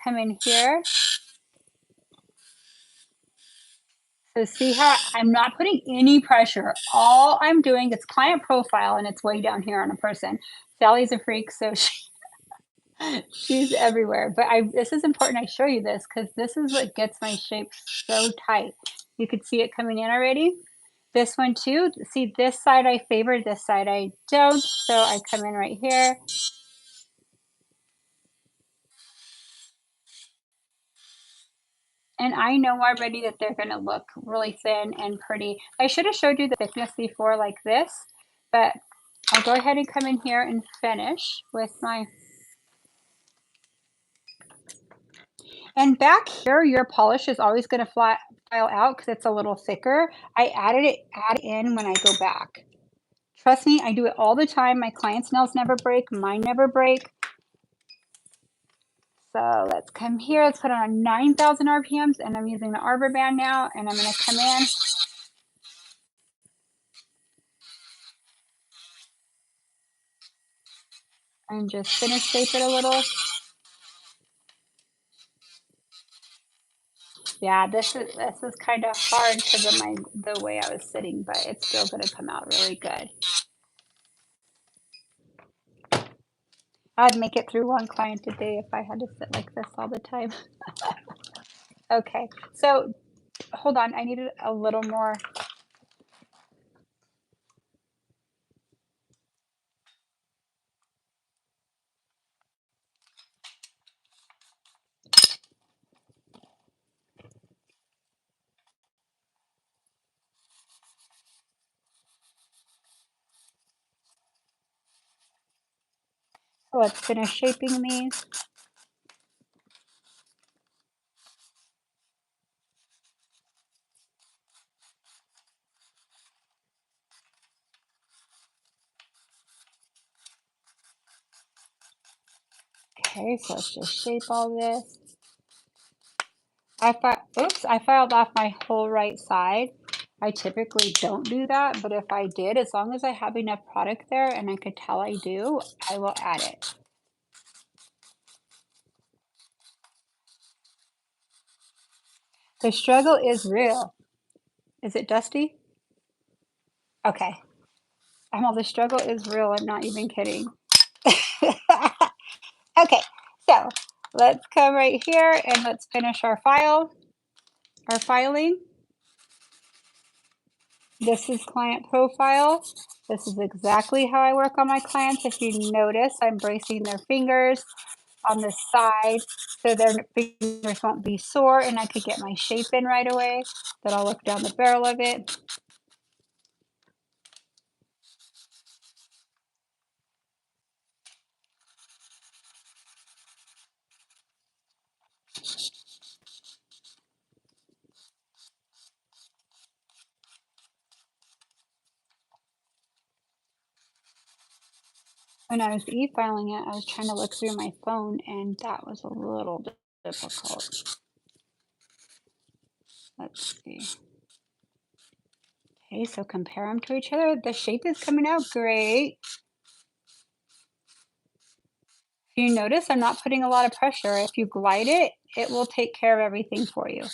Come in here. So see how I'm not putting any pressure. All I'm doing is client profile and it's way down here on a person. Sally's a freak, so she's everywhere. But this is important I show you this because this is what gets my shape so tight. You could see it coming in already. This one too. See, this side I favor, this side I don't. So I come in right here. And I know already that they're gonna look really thin and pretty. I should have showed you the thickness before like this, but I'll go ahead and come in here and finish with my, and back here, your polish is always gonna file out because it's a little thicker. I add it in when I go back. Trust me, I do it all the time. My clients' nails never break, mine never break. So let's come here, let's put it on 9,000 RPMs, and I'm using the arbor band now, and I'm gonna come in. And just finish shape it a little. Yeah, this is kind of hard because of the way I was sitting, but it's still going to come out really good. I'd make it through one client a day if I had to sit like this all the time. Okay, so hold on, I needed a little more. So let's finish shaping these. Okay, so let's just shape all this. Oops, I filed off my whole right side. I typically don't do that, but if I did, as long as I have enough product there and I could tell I do, I will add it. The struggle is real. Is it dusty? Okay. Well, the struggle is real. I'm not even kidding. Okay, so let's come right here and let's finish our filing. This is client profile. This is exactly how I work on my clients. If you notice, I'm bracing their fingers on the side so their fingers won't be sore and I could get my shape in right away. Then I'll look down the barrel of it. When I was e-filing it, I was trying to look through my phone and that was a little difficult. Let's see. Okay, so compare them to each other. The shape is coming out great. If you notice, I'm not putting a lot of pressure. If you glide it, it will take care of everything for you.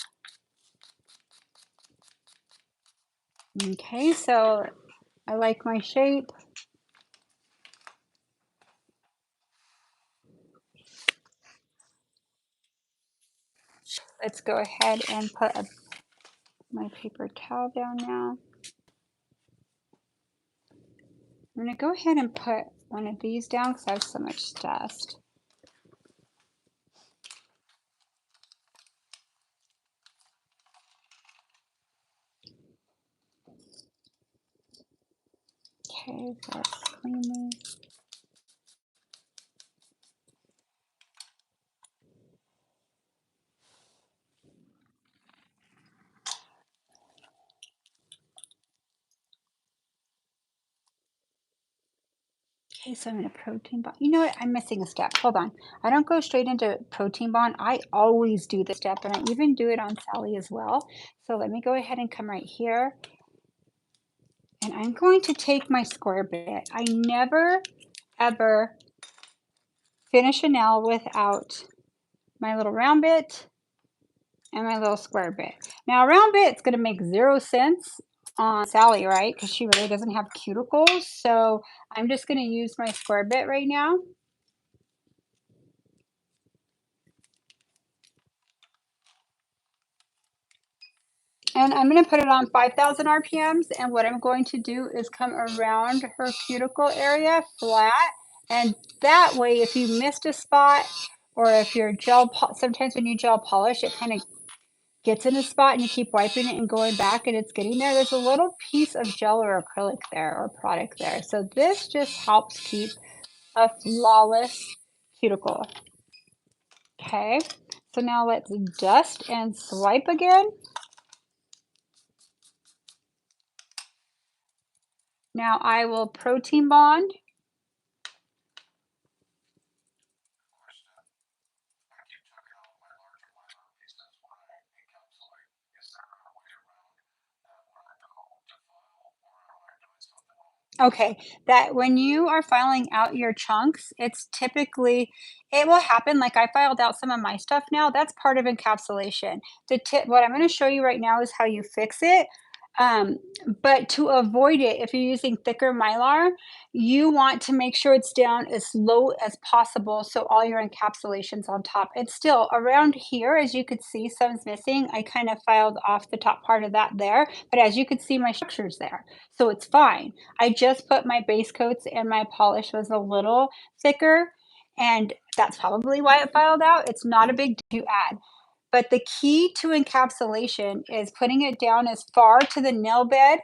Okay, so I like my shape. Let's go ahead and put my paper towel down now. I'm going to go ahead and put one of these down because I have so much dust. Okay, so let's clean these. Okay, so I'm in a protein bond. You know what? I'm missing a step. Hold on. I don't go straight into protein bond. I always do the step, and I even do it on Sally as well. So let me go ahead and come right here. And I'm going to take my square bit. I never, ever finish a nail without my little round bit and my little square bit. Now, a round bit's going to make 0 sense on Sally, right? Because she really doesn't have cuticles. So I'm just going to use my square bit right now. And I'm going to put it on 5,000 RPMs. And what I'm going to do is come around her cuticle area flat. And that way, if you missed a spot or if your sometimes when you gel polish, it kind of gets in a spot and you keep wiping it and going back and it's getting there. There's a little piece of gel or acrylic there or product there. So this just helps keep a flawless cuticle. Okay, so now let's dust and swipe again. Now I will protein bond. Okay, that when you are filing out your chunks, it's typically it will happen like I filed out some of my stuff now, that's part of encapsulation. The tip what I'm gonna show you right now is how you fix it, um, but to avoid it, if you're using thicker Mylar, you want to make sure it's down as low as possible so all your encapsulation's on top. And still, around here, as you could see, some's missing, I kind of filed off the top part of that there, but as you could see, my structure's there, so it's fine. I just put my base coats and my polish was a little thicker, and that's probably why it filed out. It's not a big deal to add. But the key to encapsulation is putting it down as far to the nail bed,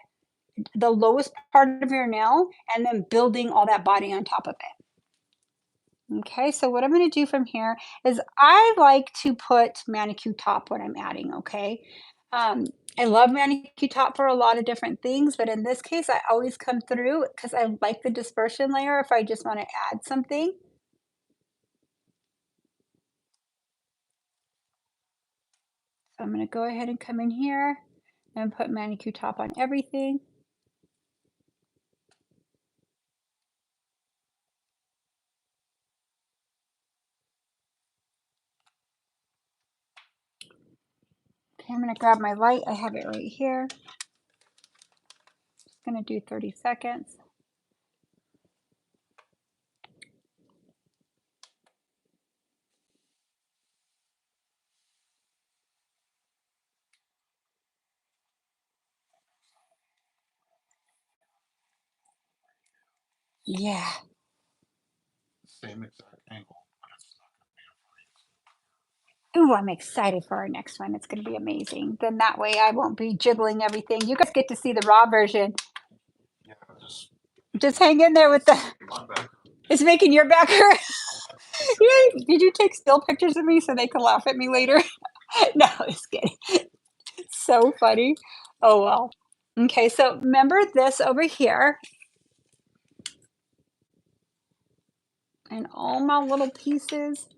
the lowest part of your nail, and then building all that body on top of it. Okay, so what I'm going to do from here is I like to put manicure top when I'm adding, okay? Um, I love manicure top for a lot of different things, but in this case, I always come through because I like the dispersion layer if I just want to add something. So I'm going to go ahead and come in here and put manicure top on everything. Okay, I'm going to grab my light. I have it right here. Just going to do 30 seconds. Yeah. Ooh, I'm excited for our next one. It's going to be amazing. Then that way I won't be jiggling everything. You guys get to see the raw version. Just hang in there with the. It's making your back hurt. Did you take still pictures of me so they can laugh at me later? No, just kidding. So funny. Oh well. Okay, so remember this over here and all my little pieces.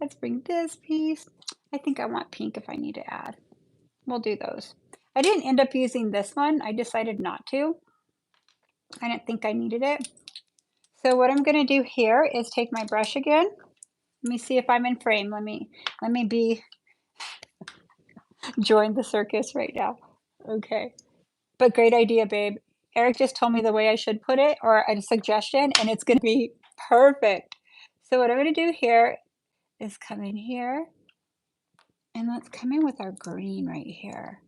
Let's bring this piece. I think I want pink if I need to add. We'll do those. I didn't end up using this one. I decided not to. I didn't think I needed it. So what I'm going to do here is take my brush again. Let me see if I'm in frame. Let me be join the circus right now. Okay. But great idea, babe. Eric just told me the way I should put it or a suggestion and it's going to be perfect. So what I'm going to do here is come in here and let's come in with our green right here.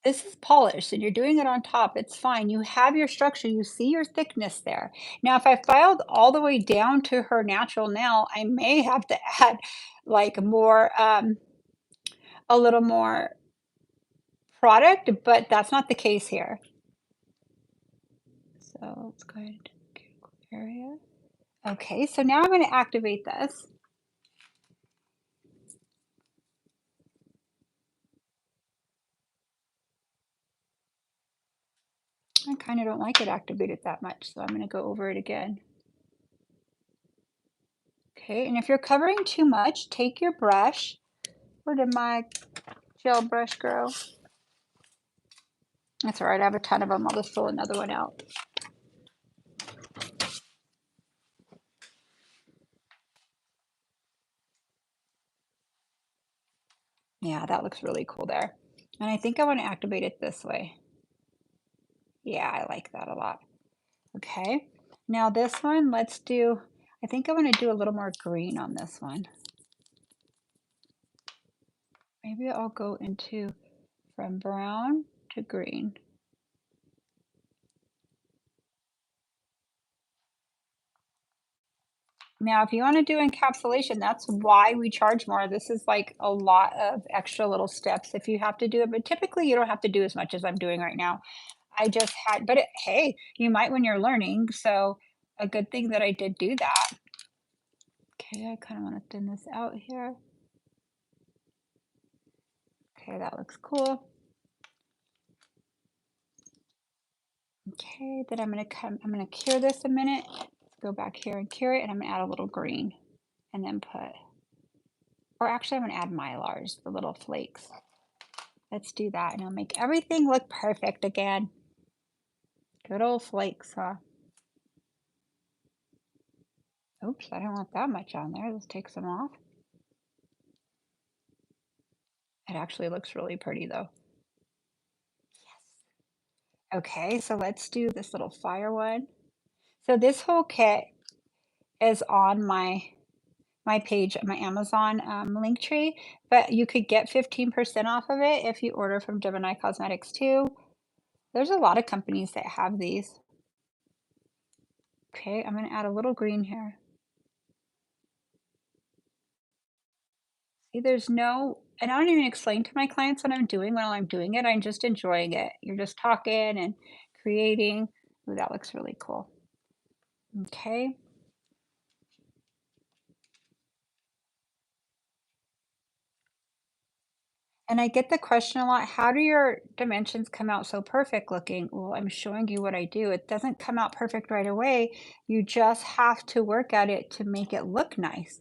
This is polished and you're doing it on top. It's fine. You have your structure. You see your thickness there. Now, if I filed all the way down to her natural nail, I may have to add like more, a little more product, but that's not the case here. So let's go ahead into the cuticle area. Okay, so now I'm going to activate this. I kind of don't like it activated that much, so I'm going to go over it again. Okay, and if you're covering too much, take your brush. Where did my gel brush go? That's all right, I have a ton of them. I'll just pull another one out. Yeah, that looks really cool there. And I think I want to activate it this way. Yeah, I like that a lot. Okay, now this one, let's do, I think I want to do a little more green on this one. Maybe I'll go into from brown to green. Now, if you want to do encapsulation, that's why we charge more. This is like a lot of extra little steps if you have to do it, but typically you don't have to do as much as I'm doing right now. I just had, but hey, you might when you're learning. So a good thing that I did do that. Okay, I kind of want to thin this out here. Okay, that looks cool. Okay, then I'm gonna cure this a minute. Let's go back here and cure it, and I'm gonna add a little green, and then put, or actually I'm gonna add Mylars, the little flakes. Let's do that, and it'll make everything look perfect again. Good old flakes, huh? Oops, I don't want that much on there. Let's take some off. It actually looks really pretty though. Okay, so let's do this little fire one. So this whole kit is on my page, my Amazon link tree, but you could get 15% off of it if you order from Gemini Cosmetics too. There's a lot of companies that have these. Okay, I'm gonna add a little green here. See, there's no, and I don't even explain to my clients what I'm doing while I'm doing it. I'm just enjoying it. You're just talking and creating. Ooh, that looks really cool. Okay. And I get the question a lot, how do your dimensions come out so perfect looking? Well, I'm showing you what I do. It doesn't come out perfect right away. You just have to work at it to make it look nice.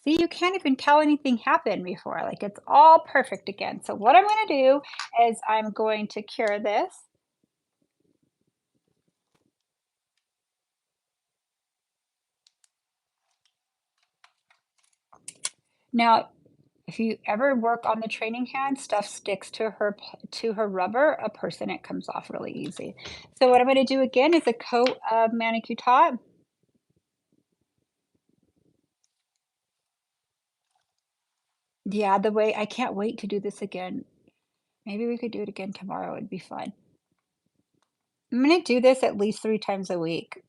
See, you can't even tell anything happened before. Like it's all perfect again. So what I'm going to do is I'm going to cure this. Now, if you ever work on the training hand, stuff sticks to her rubber, a person, it comes off really easy. So what I'm going to do again is a coat of manicure top. Yeah, the way I can't wait to do this again. Maybe we could do it again tomorrow, it'd be fun. I'm gonna do this at least 3 times a week.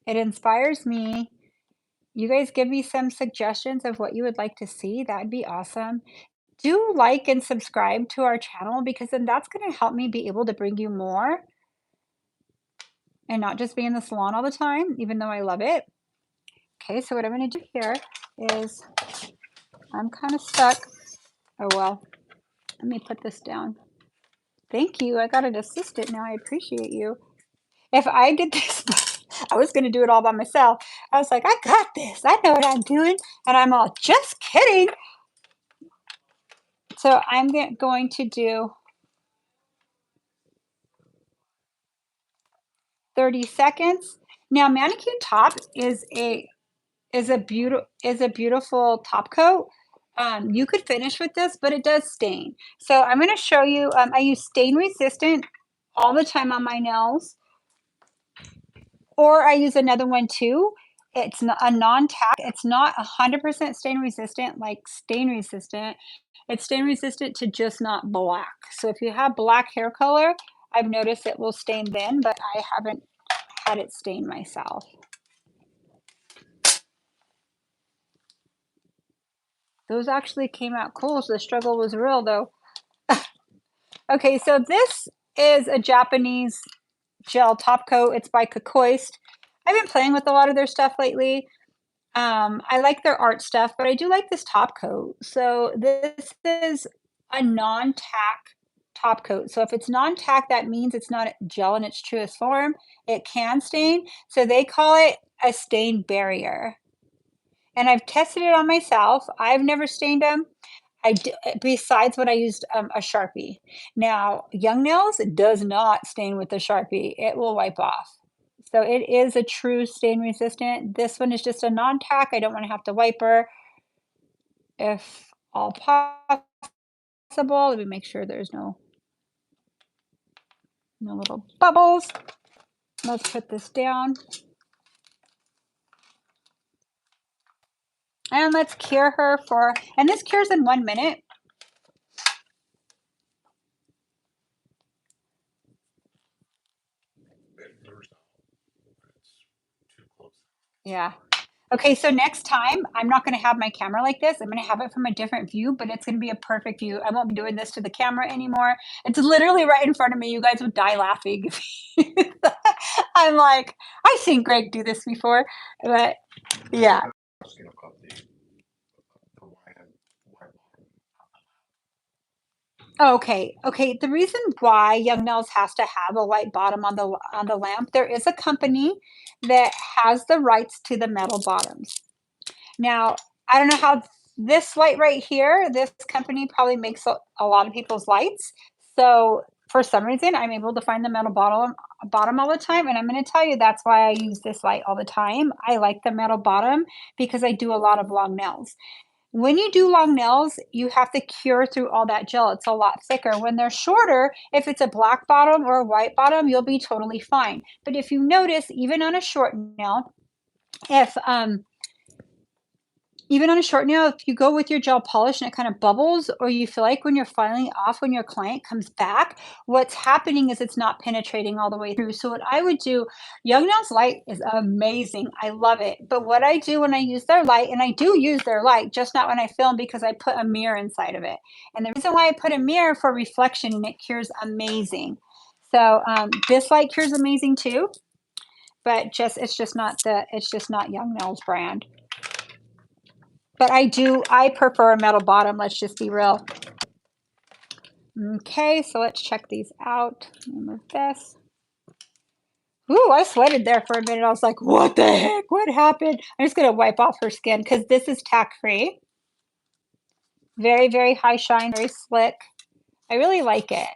It inspires me. You guys give me some suggestions of what you would like to see, that'd be awesome. Do like and subscribe to our channel because then that's gonna help me be able to bring you more and not just be in the salon all the time, even though I love it. Okay, so what I'm gonna do here is I'm kinda stuck. Oh, well, let me put this down. Thank you, I got an assistant now, I appreciate you. If I did this, I was gonna do it all by myself. I was like, "I got this. I know what I'm doing." And I'm all, "Just kidding." So I'm going to do 30 seconds. Now, manicure top is a beautiful top coat. You could finish with this, but it does stain. So I'm gonna show you, I use stain resistant all the time on my nails. Or I use another one too. It's a non-tack. It's not 100% stain resistant, like stain resistant. It's stain resistant to just not black. So if you have black hair color, I've noticed it will stain then, but I haven't had it stain myself. Those actually came out cool, so the struggle was real though. Okay, so this is a Japanese gel top coat. It's by Cuticle. I've been playing with a lot of their stuff lately. I like their art stuff, but I do like this top coat. So this is a non-tack top coat. So if it's non-tack, that means it's not gel in its truest form. It can stain. So they call it a stain barrier. And I've tested it on myself. I've never stained them. Besides when I used a Sharpie. Now, Young Nails does not stain with the Sharpie. It will wipe off. So it is a true stain resistant. This one is just a non-tack. I don't want to have to wipe her if all possible. Let me make sure there's no little bubbles. Let's put this down. And let's cure her and this cures in 1 minute. Yeah. Okay, so next time, I'm not gonna have my camera like this. I'm gonna have it from a different view, but it's gonna be a perfect view. I won't be doing this to the camera anymore. It's literally right in front of me. You guys would die laughing. I'm like, I've seen Greg do this before, but yeah. Okay, okay. The reason why Young Nails has to have a white bottom on the lamp, there is a company that has the rights to the metal bottoms. Now, I don't know how this light right here, this company probably makes a lot of people's lights. So for some reason, I'm able to find the metal bottom all the time. And I'm going to tell you that's why I use this light all the time. I like the metal bottom because I do a lot of long nails. When you do long nails, you have to cure through all that gel. It's a lot thicker. When they're shorter, if it's a black bottom or a white bottom, you'll be totally fine. But if you notice, even on a short nail, if even on a short nail, if you go with your gel polish and it kind of bubbles, or you feel like when you're filing off when your client comes back, what's happening is it's not penetrating all the way through. So what I would do, Young Nails light is amazing. I love it. But what I do when I use their light, and I do use their light, just not when I film because I put a mirror inside of it. And the reason why I put a mirror for reflection and it cures amazing. So this light cures amazing too, but it's just not Young Nails brand. But I prefer a metal bottom, let's just be real. Okay, so let's check these out. Remove this. Ooh, I sweated there for a minute. I was like, what the heck? What happened? I'm just going to wipe off her skin because this is tack-free. Very, very high shine, very slick. I really like it.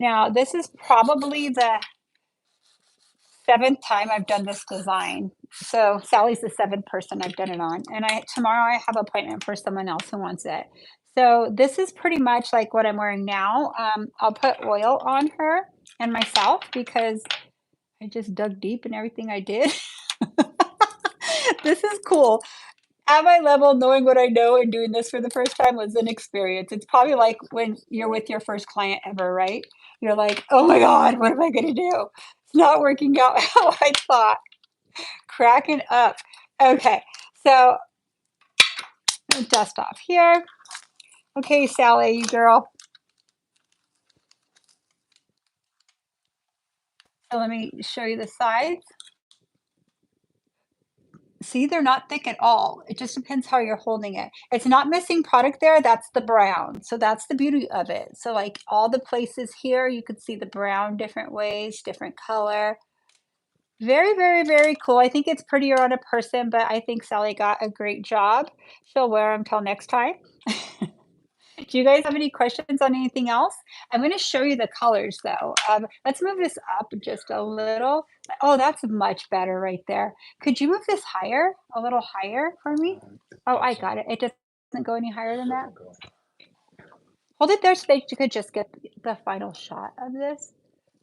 Now, this is probably the 7th time I've done this design. So Sally's the 7th person I've done it on. And tomorrow I have an appointment for someone else who wants it. So this is pretty much like what I'm wearing now. I'll put oil on her and myself because I just dug deep in everything I did. This is cool. At my level, knowing what I know and doing this for the first time was an experience. It's probably like when you're with your first client ever, right? You're like, oh my God, what am I going to do? It's not working out how I thought. Cracking up. Okay, so dust off here. Okay, Sally, you girl. So let me show you the sides. See, they're not thick at all. It just depends how you're holding it. It's not missing product there. That's the brown. So that's the beauty of it. So like all the places here, you could see the brown different ways, different color. Very, very, very cool. I think it's prettier on a person, but I think Sally got a great job. She'll wear them till next time. Do you guys have any questions on anything else? I'm going to show you the colors though. Let's move this up just a little. Oh, that's much better right there. Could you move this higher, a little higher for me? Oh, I got it. It doesn't go any higher than that. Hold it there so that you could just get the final shot of this.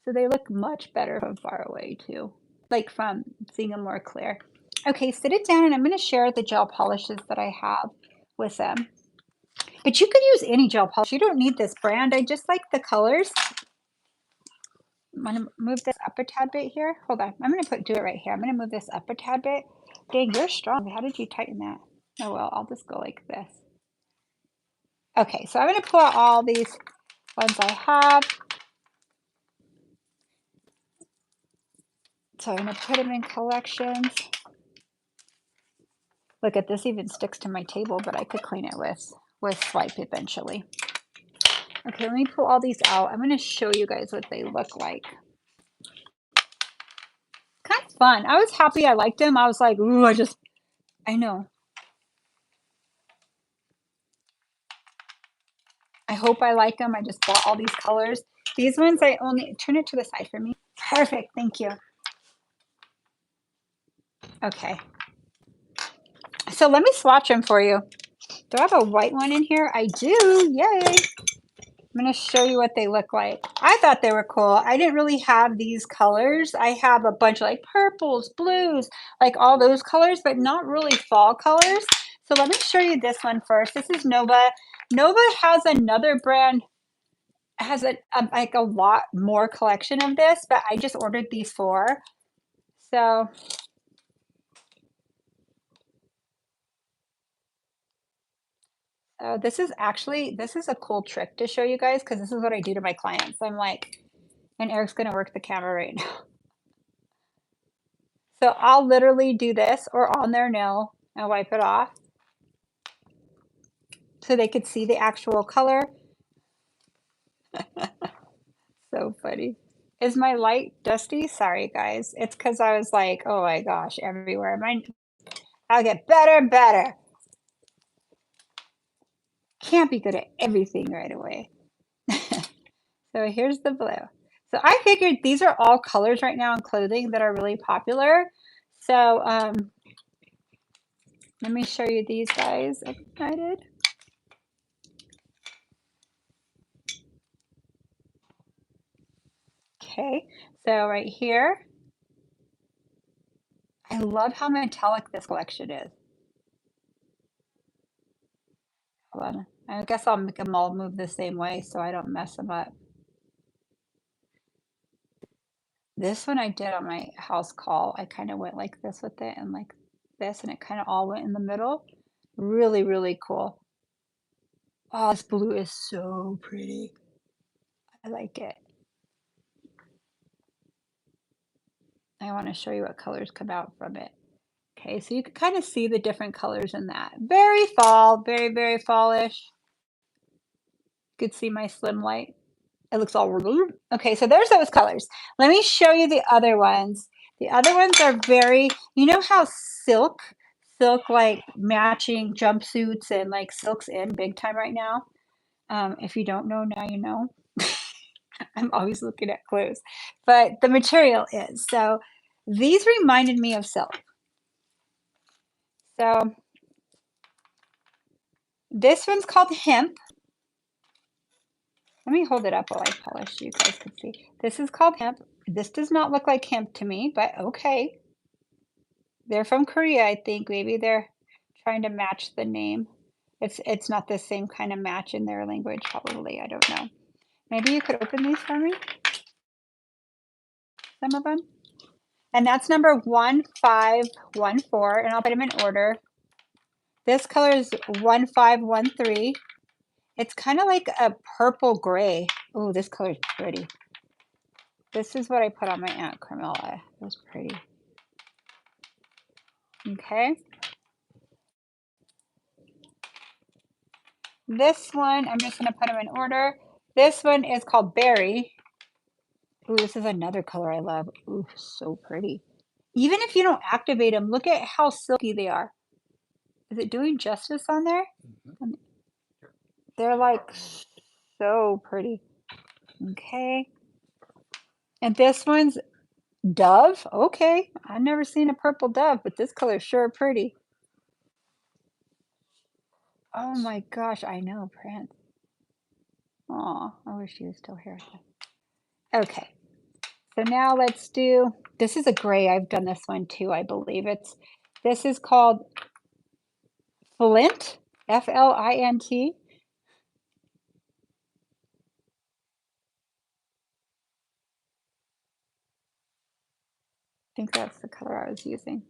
So they look much better from far away too, like from seeing them more clear. Okay, sit it down and I'm going to share the gel polishes that I have with them. But you could use any gel polish. You don't need this brand. I just like the colors. I'm going to move this up a tad bit here. Hold on. I'm going to do it right here. I'm going to move this up a tad bit. Dang, you're strong. How did you tighten that? Oh, well, I'll just go like this. Okay, so I'm going to pull out all these ones I have. So I'm going to put them in collections. Look at this, even sticks to my table, but I could clean it with swipe eventually. Okay, let me pull all these out. I'm going to show you guys what they look like. Kind of fun. I was happy I liked them. I was like, ooh, I know. I hope I like them. I just bought all these colors. These ones I only, turn it to the side for me. Perfect, thank you. Okay. So let me swatch them for you. Do I have a white one in here? I do, yay. I'm going to show you what they look like. I thought they were cool. I didn't really have these colors. I have a bunch of like purples, blues, like all those colors, but not really fall colors. So let me show you this one first. This is Nova. Nova has another brand, has like a lot more collection of this, but I just ordered these four. So this is a cool trick to show you guys because this is what I do to my clients. I'm like, and Eric's going to work the camera right now. So I'll literally do this or on their nail and wipe it off so they could see the actual color. So funny. Is my light dusty? Sorry, guys. It's because I was like, oh my gosh, everywhere. I'll get better and better. Can't be good at everything right away. So here's the blue. So I figured these are all colors right now in clothing that are really popular. So let me show you these guys. Excited. Okay, so right here, I love how metallic this collection is. Hold on. I guess I'll make them all move the same way so I don't mess them up. This one I did on my house call. I kind of went like this with it and like this, and it kind of all went in the middle. Really, really cool. Oh, this blue is so pretty. I like it. I want to show you what colors come out from it. Okay, so you can kind of see the different colors in that. Very fall, very, very fallish. You could see my slim light. It looks all okay, so there's those colors. Let me show you the other ones. The other ones are very, you know how silk like matching jumpsuits and like silk's in big time right now. If you don't know, now you know. I'm always looking at clothes, but the material is. So these reminded me of silk. So this one's called hemp. Let me hold it up while I polish so you guys can see. This is called hemp. This does not look like hemp to me, but okay. They're from Korea, I think. Maybe they're trying to match the name. It's not the same kind of match in their language, probably. I don't know. Maybe you could open these for me, some of them. And that's number 1514, and I'll put them in order. This color is 1513. It's kind of like a purple gray. Oh, this color is pretty. This is what I put on my Aunt Carmela. It was pretty. Okay. This one, I'm just going to put them in order. This one is called Berry. Ooh, this is another color I love. Ooh, so pretty. Even if you don't activate them, look at how silky they are. Is it doing justice on there? They're like so pretty. Okay. And this one's Dove. Okay. I've never seen a purple dove, but this color is sure pretty. Oh my gosh, I know, Prince. Aw, I wish he was still here. Okay. So now let's do, this is a gray. I've done this one too, I believe. This is called Flint, Flint. I think that's the color I was using.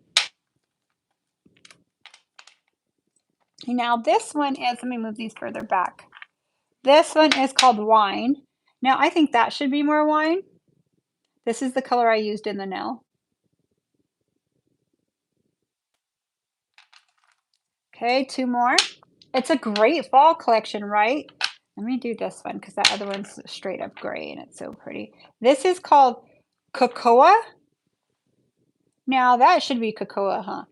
Now this one is, let me move these further back. This one is called Wine. Now, I think that should be more wine. This is the color I used in the nail. Okay, 2 more. It's a great fall collection, right? Let me do this one because that other one's straight up gray and it's so pretty. This is called Cocoa. Now that should be Cocoa, huh?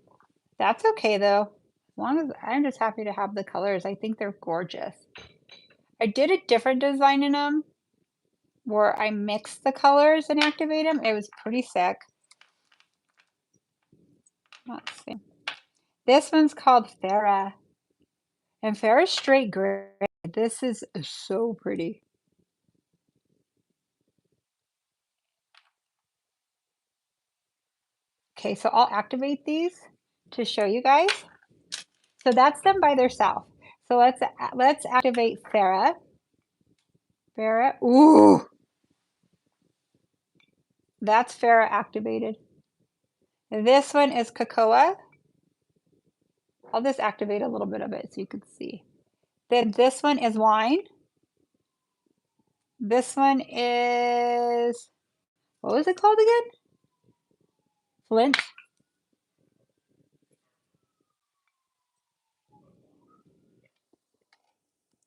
That's okay though. As long as I'm just happy to have the colors. I think they're gorgeous. I did a different design in them where I mixed the colors and activate them. It was pretty sick. Let's see. This one's called Farah. And Farah's straight gray. This is so pretty. Okay, so I'll activate these to show you guys. So that's them by themselves. So let's activate Farah. Farah. Ooh, that's Farah activated. This one is Cocoa. I'll just activate a little bit of it so you can see. Then this one is Wine. This one is, what was it called again? Flint.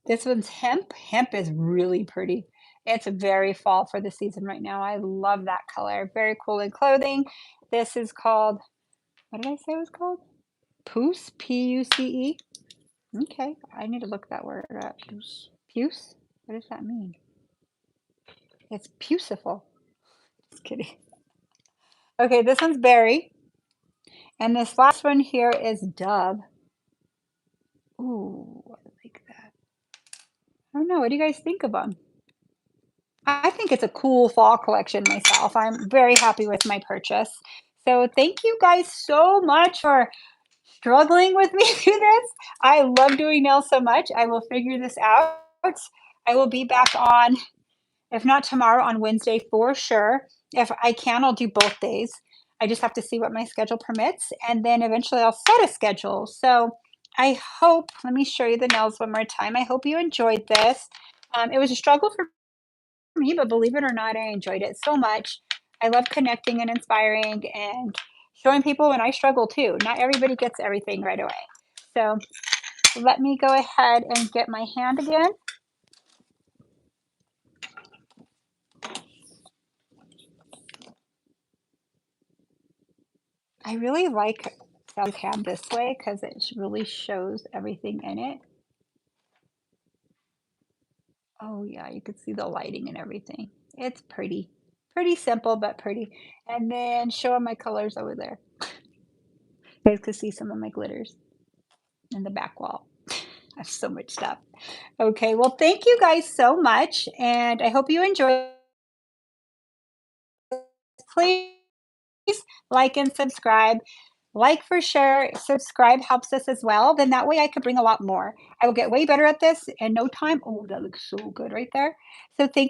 This one's Hemp. Hemp is really pretty. It's very fall for the season right now. I love that color. Very cool in clothing. This is called, what did I say it was called? Puce, P-U-C-E. Okay, I need to look that word up. Puce? What does that mean? It's beautiful. Just kidding. Okay, this one's Berry. And this last one here is Dove. Ooh, I like that. I don't know. What do you guys think of them? I think it's a cool fall collection myself. I'm very happy with my purchase. So thank you guys so much for struggling with me through this. I love doing nails so much. I will figure this out. I will be back on, if not tomorrow, on Wednesday for sure. If I can, I'll do both days. I just have to see what my schedule permits, and then eventually I'll set a schedule. So I hope, let me show you the nails one more time. I hope you enjoyed this. It was a struggle for me, but believe it or not, I enjoyed it so much. I love connecting and inspiring and showing people when I struggle too. Not everybody gets everything right away. So let me go ahead and get my hand again. I really like Sally's hand this way because it really shows everything in it. Oh yeah, you can see the lighting and everything. It's pretty. Pretty simple, but pretty. And then showing my colors over there. You guys could see some of my glitters in the back wall. I have so much stuff. Okay, well, thank you guys so much, and I hope you enjoy. Please like and subscribe. Like for sure, subscribe helps us as well. Then that way I could bring a lot more. I will get way better at this in no time. Oh, that looks so good right there. So thank you.